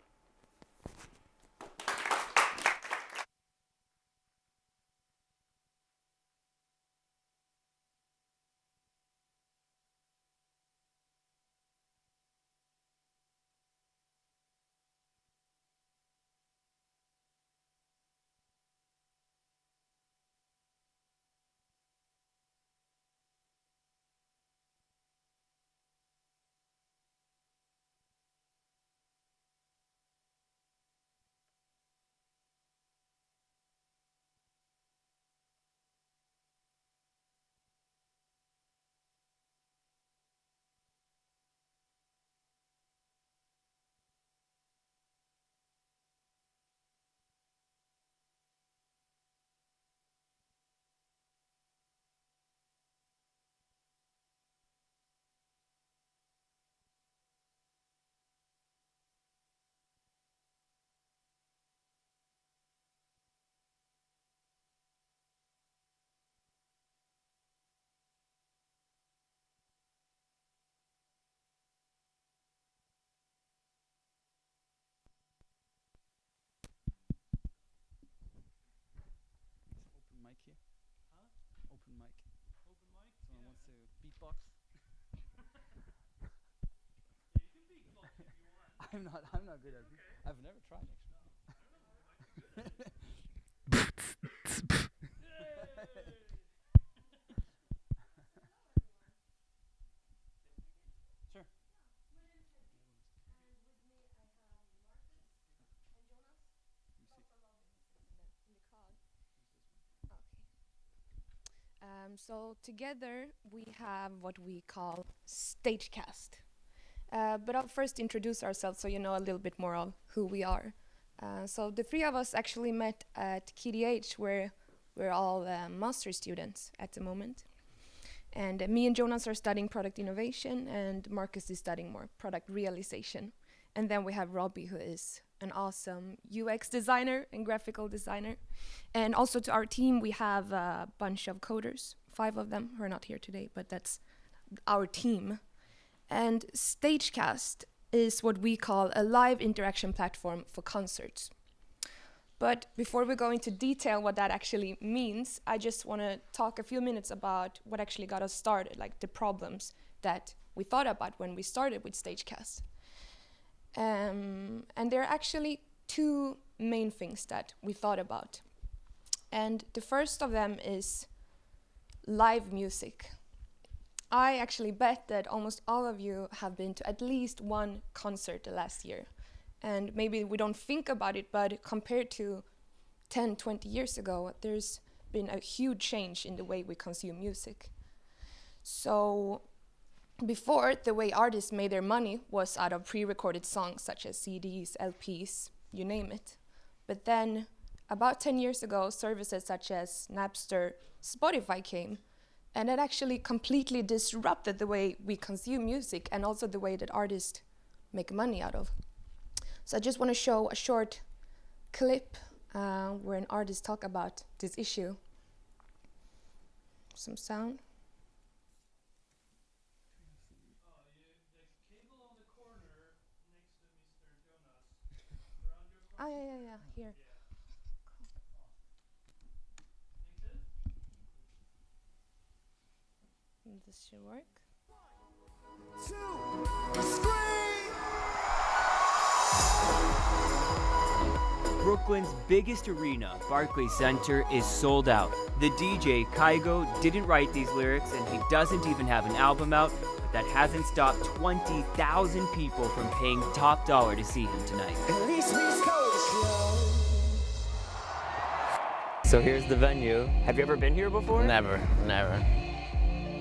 Speaker 5: Open mic here.
Speaker 2: Huh?
Speaker 5: Open mic.
Speaker 2: Open mic?
Speaker 5: Someone
Speaker 2: Yeah.
Speaker 5: wants to beatbox.
Speaker 2: Yeah, you can beatbox if you want.
Speaker 5: I'm not good at it.
Speaker 2: Okay.
Speaker 5: I've never tried actually.
Speaker 2: No, I don't know. You might be good at it. Hey!
Speaker 5: Sure.
Speaker 6: So together we have what we call Stagecast. But I'll first introduce ourselves so you know a little bit more of who we are. So the three of us actually met at KDH, where we're all master students at the moment. And me and Jonas are studying product innovation, and Marcus is studying more product realization. And then we have Robbie, who is an awesome UX designer and graphical designer. And also to our team, we have a bunch of coders, 5 of them who are not here today, but that's our team. And Stagecast is what we call a live interaction platform for concerts. But before we go into detail what that actually means, I just want to talk a few minutes about what actually got us started, like the problems that we thought about when we started with Stagecast. And there are actually 2 main things that we thought about. And the first of them is live music. I actually bet that almost all of you have been to at least one concert the last year. And maybe we don't think about it, but compared to 10, 20 years ago, there's been a huge change in the way we consume music. So before, the way artists made their money was out of pre-recorded songs such as CDs, LPs, you name it. But then about 10 years ago, services such as Napster, Spotify came, and it actually completely disrupted the way we consume music and also the way that artists make money out of. So I just want to show a short clip where an artist talk about this issue. Some sound.
Speaker 2: The cable on the corner next to Mr. Jonas. Around your corner.
Speaker 6: Yeah, here.
Speaker 2: Connected?
Speaker 6: This should work.
Speaker 7: Brooklyn's biggest arena, Barclays Center, is sold out. The DJ, Kygo, didn't write these lyrics, and he doesn't even have an album out, but that hasn't stopped 20,000 people from paying top dollar to see him tonight.
Speaker 8: So here's the venue. Have you ever been here before?
Speaker 9: Never.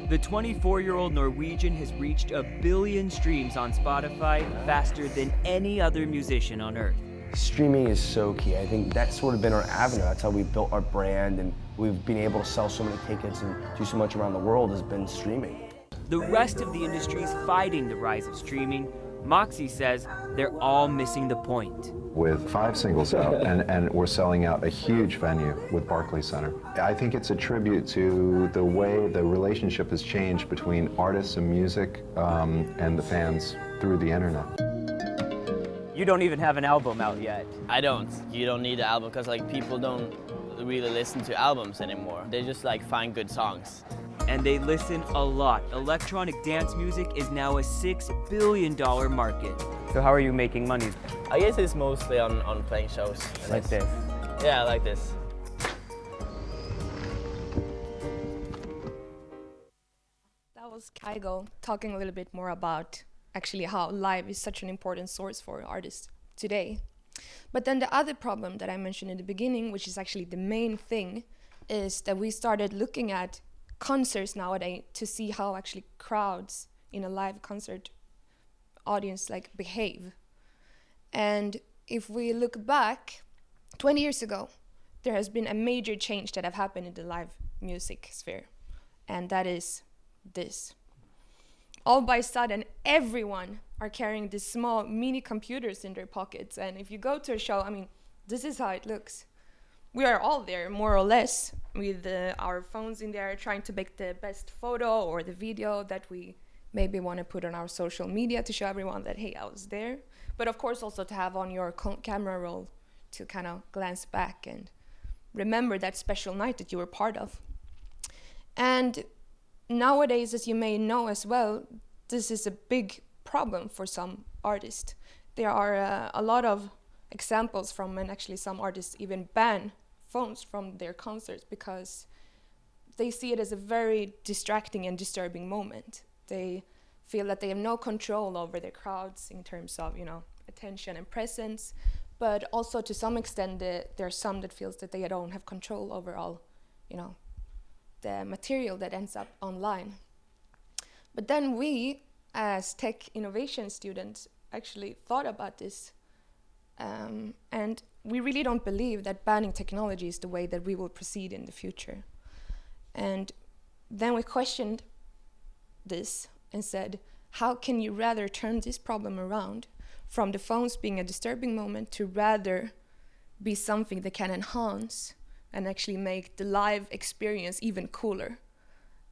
Speaker 7: The 24-year-old Norwegian has reached 1 billion streams on Spotify faster than any other musician on earth.
Speaker 9: Streaming is so key. I think that's sort of been our avenue. That's how we built our brand, and we've been able to sell so many tickets and do so much around the world has been streaming.
Speaker 7: The rest of the industry is fighting the rise of streaming. Moxie says they're all missing the point.
Speaker 10: With 5 singles out, and we're selling out a huge venue with Barclays Center. I think it's a tribute to the way the relationship has changed between artists and music and the fans through the internet.
Speaker 7: You don't even have an album out yet.
Speaker 8: I don't. You don't need an album because like people don't really listen to albums anymore. They just like find good songs.
Speaker 7: And they listen a lot. Electronic dance music is now a $6 billion market. So how are you making money?
Speaker 8: I guess it's mostly on playing shows.
Speaker 7: Like this?
Speaker 8: Yeah, like this.
Speaker 6: That was Kygo talking a little bit more about actually how live is such an important source for artists today. But then the other problem that I mentioned in the beginning, which is actually the main thing, is that we started looking at concerts nowadays to see how actually crowds in a live concert audience like behave. And if we look back 20 years ago, there has been a major change that have happened in the live music sphere, and that is this. All by sudden, everyone are carrying these small mini computers in their pockets, and if you go to a show, I mean, this is how it looks. We are all there, more or less, with our phones in there, trying to make the best photo or the video that we maybe want to put on our social media to show everyone that, hey, I was there. But of course, also to have on your camera roll to kind of glance back and remember that special night that you were part of. And nowadays, as you may know as well, this is a big problem for some artists. There are a lot of examples from, and actually some artists even ban phones from their concerts because they see it as a very distracting and disturbing moment. They feel that they have no control over their crowds in terms of, attention and presence, but also to some extent there are some that feels that they don't have control over all, the material that ends up online. But then we, as tech innovation students, actually thought about this, and we really don't believe that banning technology is the way that we will proceed in the future. And then we questioned this and said, how can you rather turn this problem around from the phones being a disturbing moment to rather be something that can enhance and actually make the live experience even cooler?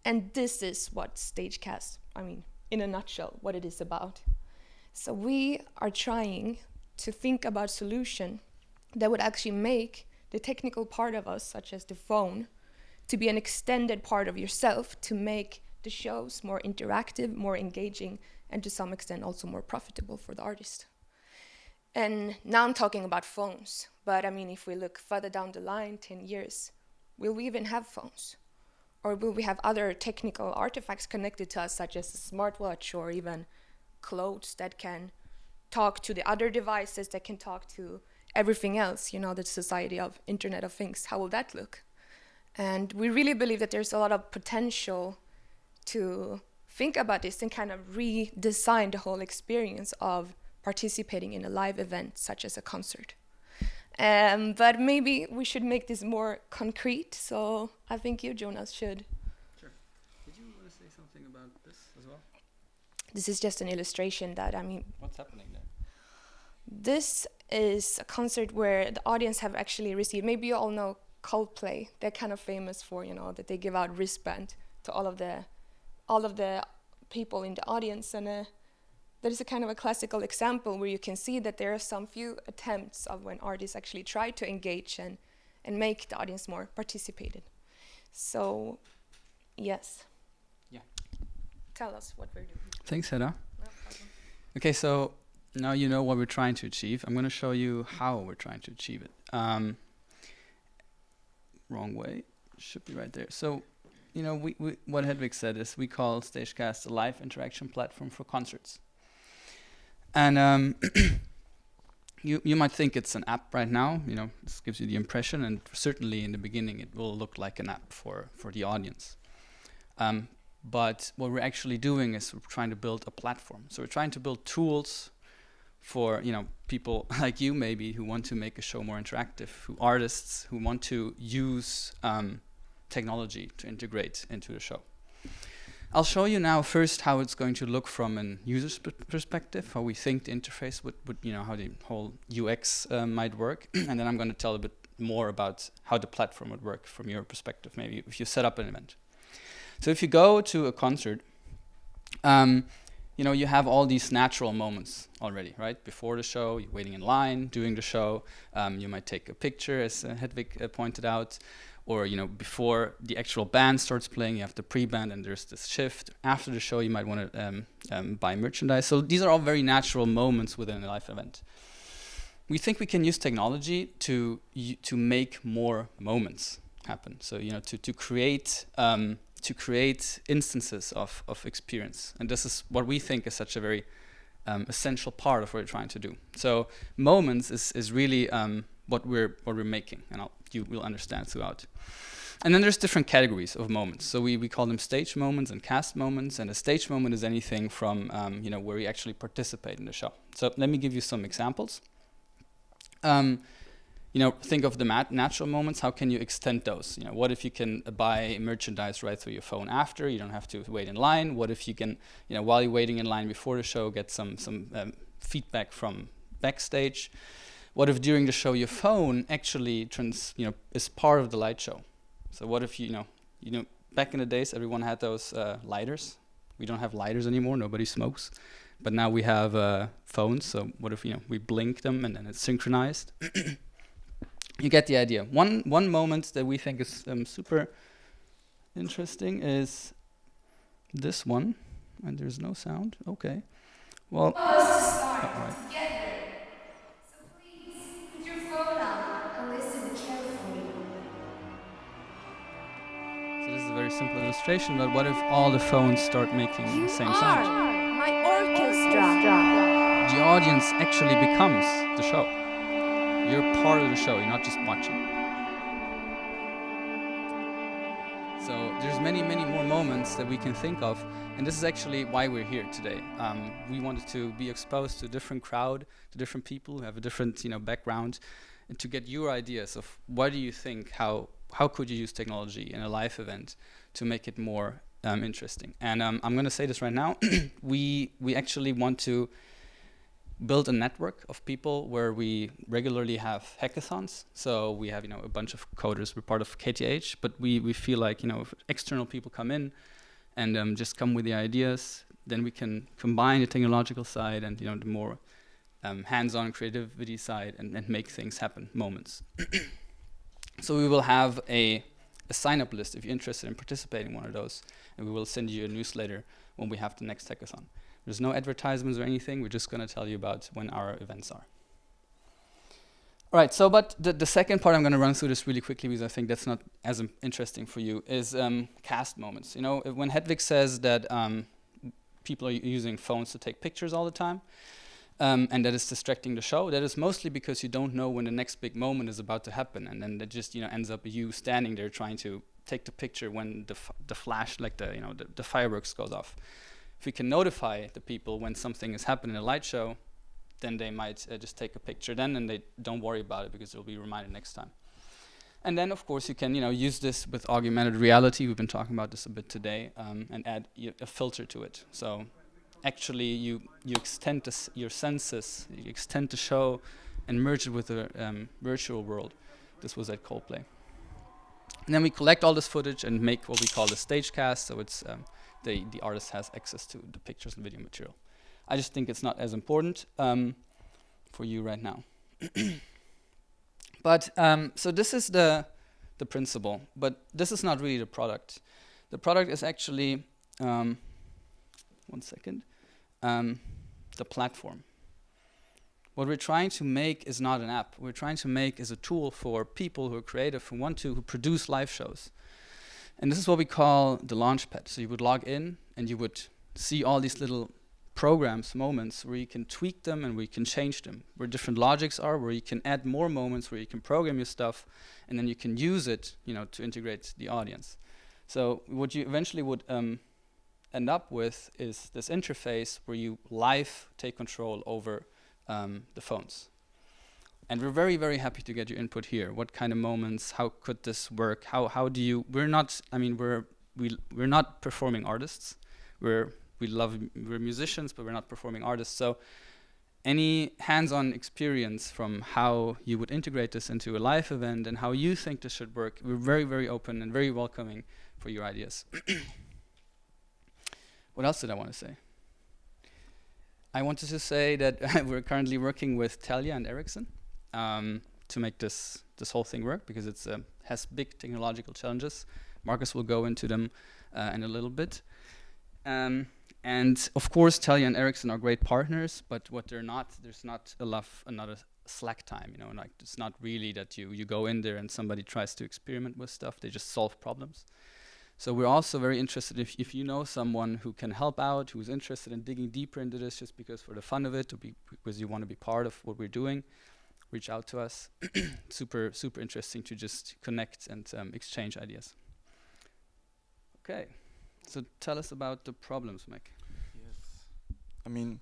Speaker 6: And this is what Stagecast, in a nutshell, what it is about. So we are trying to think about solution that would actually make the technical part of us, such as the phone, to be an extended part of yourself, to make the shows more interactive, more engaging, and to some extent also more profitable for the artist. And now I'm talking about phones, but if we look further down the line, 10 years, will we even have phones? Or will we have other technical artifacts connected to us, such as a smartwatch or even clothes that can talk to the other devices, that can talk to everything else, the society of Internet of Things? How will that look? And we really believe that there's a lot of potential to think about this and kind of redesign the whole experience of participating in a live event such as a concert. But maybe we should make this more concrete, so I think you, Jonas, should.
Speaker 5: Sure. Did you want to say something about this as well?
Speaker 6: This is just an illustration that,
Speaker 5: What's happening there?
Speaker 6: this is a concert where the audience have actually received, maybe you all know Coldplay. They're kind of famous for, that they give out wristband to all of the people in the audience, and that is a kind of a classical example where you can see that there are some few attempts of when artists actually try to engage and make the audience more participated. So, yes.
Speaker 5: Yeah.
Speaker 6: Tell us what we're doing.
Speaker 5: Thanks, Hedda.
Speaker 6: No problem.
Speaker 5: Okay, so now you know what we're trying to achieve. I'm going to show you how we're trying to achieve it. Wrong way. Should be right there. So, we what Hedvig said is we call Stagecast a live interaction platform for concerts. And you might think it's an app right now. This gives you the impression, and certainly in the beginning it will look like an app for the audience. But what we're actually doing is we're trying to build a platform. So we're trying to build tools for people like you maybe who want to make a show more interactive, artists who want to use technology to integrate into the show. I'll show you now first how it's going to look from an user's perspective, how we think the interface would how the whole UX might work, and then I'm going to tell a bit more about how the platform would work from your perspective, maybe if you set up an event. So if you go to a concert, you have all these natural moments already, right? Before the show, you're waiting in line, doing the show, you might take a picture, as Hedvig pointed out, or before the actual band starts playing, you have the pre-band and there's this shift. After the show, you might want to buy merchandise. So these are all very natural moments within a live event. We think we can use technology to make more moments happen. So to create instances of experience, and this is what we think is such a very essential part of what we're trying to do. So moments is really what we're making, and you will understand throughout. And then there's different categories of moments. So we call them stage moments and cast moments. And a stage moment is anything from where we actually participate in the show. So let me give you some examples. Think of the natural moments. How can you extend those? What if you can buy merchandise right through your phone after? You don't have to wait in line. What if you can, while you're waiting in line before the show, get some feedback from backstage? What if during the show your phone actually is part of the light show? So what if back in the days everyone had those lighters. We don't have lighters anymore. Nobody smokes, but now we have phones. So what if we blink them and then it's synchronized? You get the idea. One moment that we think is super interesting is this one, and there's no sound. Okay. Well. Right.
Speaker 6: So please put your phone on and listen carefully.
Speaker 5: So this is a very simple illustration, but what if all the phones start making the same sound?
Speaker 6: My orchestra.
Speaker 5: The audience actually becomes the show. You're part of the show, you're not just watching. So there's many more moments that we can think of, and this is actually why we're here today. We wanted to be exposed to a different crowd, to different people who have a different background, and to get your ideas of what do you think, how could you use technology in a live event to make it more interesting. And I'm going to say this right now. we actually want to build a network of people where we regularly have hackathons. So we have a bunch of coders. We're part of KTH, but we feel like if external people come in and just come with the ideas, then we can combine the technological side and the more hands-on creativity side and make things happen, moments. So we will have a sign-up list if you're interested in participating in one of those, and we will send you a newsletter when we have the next hackathon. There's no advertisements or anything. We're just going to tell you about when our events are. All right, so but the second part, I'm going to run through this really quickly because I think that's not as interesting for you, is cast moments. When Hedvig says that people are using phones to take pictures all the time, and that is distracting the show, that is mostly because you don't know when the next big moment is about to happen, and then it just ends up you standing there trying to take the picture when the flash, like the fireworks goes off. If we can notify the people when something is happening in a light show, then they might just take a picture then, and they don't worry about it because they'll be reminded next time. And then, of course, you can use this with augmented reality. We've been talking about this a bit today, and add a filter to it. So actually, you extend your senses, you extend the show, and merge it with a virtual world. This was at Coldplay. And then we collect all this footage and make what we call the stage cast. So it's the artist has access to the pictures and video material. I just think it's not as important for you right now. But so this is the principle, but this is not really the product. The product is actually, one second, the platform. What we're trying to make is not an app. What we're trying to make is a tool for people who are creative, who produce live shows. And this is what we call the launchpad. So you would log in and you would see all these little programs, moments, where you can tweak them and where you can change them, where different logics are, where you can add more moments, where you can program your stuff, and then you can use it, to integrate the audience. So what you eventually would end up with is this interface where you live take control over the phones. And we're very, very happy to get your input here. What kind of moments? How could this work? How do you? We're not. I mean, we're not performing artists. We're musicians, but we're not performing artists. So any hands-on experience from how you would integrate this into a live event and how you think this should work, we're very, very open and very welcoming for your ideas. What else did I want to say? I wanted to say that we're currently working with Telia and Ericsson to make this whole thing work, because it's has big technological challenges. Marcus will go into them in a little bit. And of course, Telia and Ericsson are great partners, but what they're not, there's not another slack time, like it's not really that you go in there and somebody tries to experiment with stuff. They just solve problems. So we're also very interested if you know someone who can help out, who's interested in digging deeper into this just because for the fun of it, because you want to be part of what we're doing, reach out to us. Super, super interesting to just connect and exchange ideas. Okay, so tell us about the problems, Mike.
Speaker 11: Yes, I mean,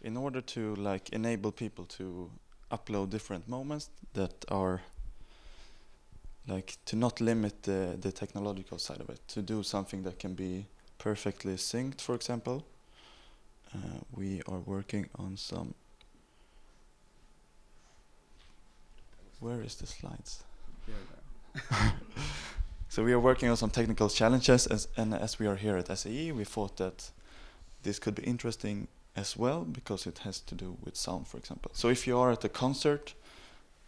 Speaker 11: in order to enable people to upload different moments that are to not limit the technological side of it, to do something that can be perfectly synced, for example. We are working on some... Where is the slides? Here. So we are working on some technical challenges, and as we are here at SAE, we thought that this could be interesting as well, because it has to do with sound, for example. So if you are at a concert,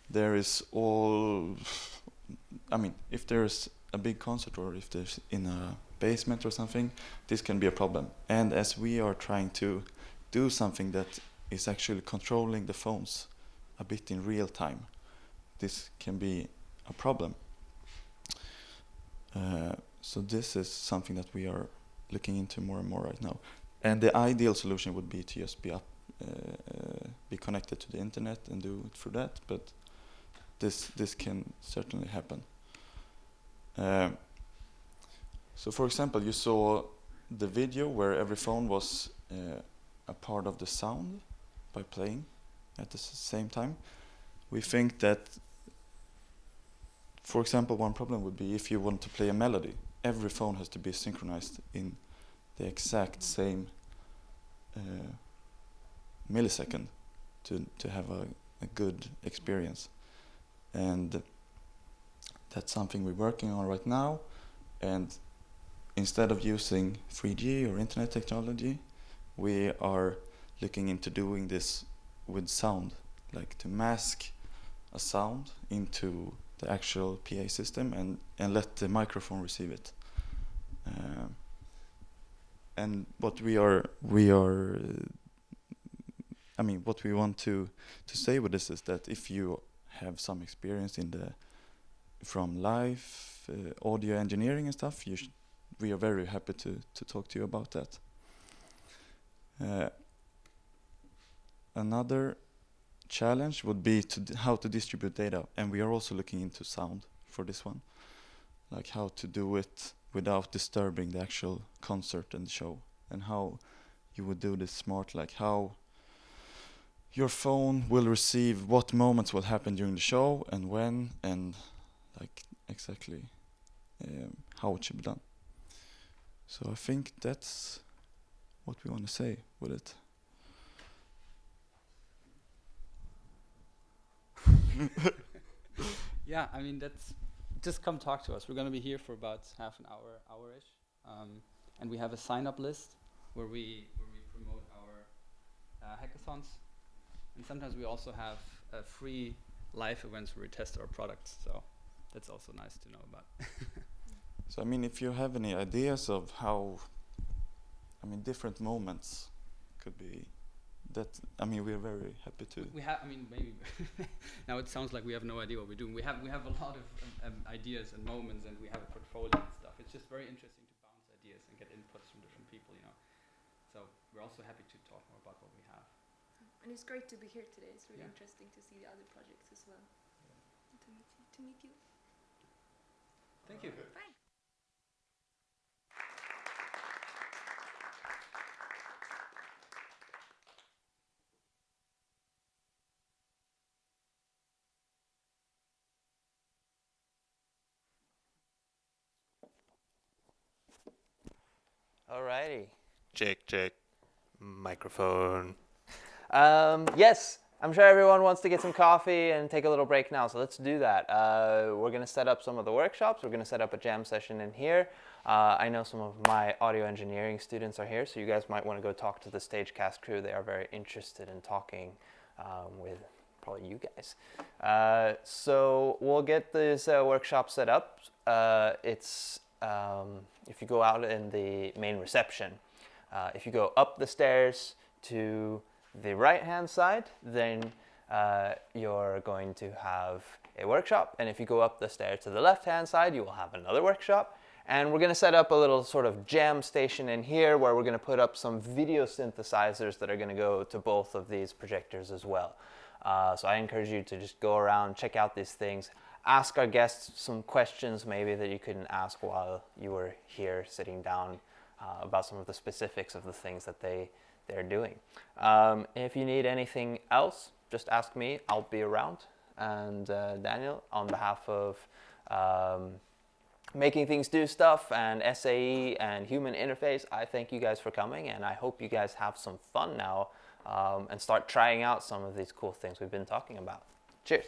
Speaker 11: there is if there's a big concert, or if there's in a basement or something, this can be a problem. And as we are trying to do something that is actually controlling the phones a bit in real time, this can be a problem. So this is something that we are looking into more and more right now. And the ideal solution would be to just be connected to the internet and do it through that, but this can certainly happen. So for example, you saw the video where every phone was a part of the sound by playing at the same time. We think that, for example, one problem would be if you want to play a melody, every phone has to be synchronized in the exact same millisecond to have a good experience. And that's something we're working on right now. And instead of using 3G or internet technology, we are looking into doing this with sound, like to mask a sound into the actual PA system and let the microphone receive it. And what what we want to say with this is that if you have some experience from live audio engineering and stuff, we are very happy to talk to you about that. Another challenge would be how to distribute data, and we are also looking into sound for this one, like how to do it without disturbing the actual concert and show, and how you would do this smart, like how your phone will receive what moments will happen during the show and when, and like exactly how it should be done. So I think that's what we want to say with it.
Speaker 5: Yeah, I mean, just come talk to us. We're going to be here for about half an hour, hour-ish, and we have a sign-up list where we promote our hackathons, and sometimes we also have free live events where we test our products. So that's also nice to know about.
Speaker 11: So I mean, if you have any ideas of how, different moments could be. We are very happy to.
Speaker 5: We have, maybe now it sounds like we have no idea what we're doing. We have a lot of ideas and moments, and we have a portfolio and stuff. It's just very interesting to bounce ideas and get inputs from different people, So we're also happy to talk more about what we have.
Speaker 6: And it's great to be here today. It's really interesting to see the other projects as well. And to meet you.
Speaker 5: Thank you.
Speaker 6: Bye.
Speaker 1: Alrighty.
Speaker 3: Check. Microphone.
Speaker 1: Yes, I'm sure everyone wants to get some coffee and take a little break now, so let's do that. We're going to set up some of the workshops. We're going to set up a jam session in here. I know some of my audio engineering students are here, so you guys might want to go talk to the Stagecast crew. They are very interested in talking with probably you guys. So we'll get this workshop set up. It's if you go out in the main reception, if you go up the stairs to the right-hand side, then you're going to have a workshop. And if you go up the stairs to the left-hand side, you will have another workshop. And we're going to set up a little sort of jam station in here where we're going to put up some video synthesizers that are going to go to both of these projectors as well. So I encourage you to just go around, check out these things, ask our guests some questions maybe that you couldn't ask while you were here sitting down about some of the specifics of the things that they're doing. If you need anything else, just ask me. I'll be around. And Daniel, on behalf of Making Things Do Stuff and SAE and Human Interface, I thank you guys for coming, and I hope you guys have some fun now and start trying out some of these cool things we've been talking about. Cheers.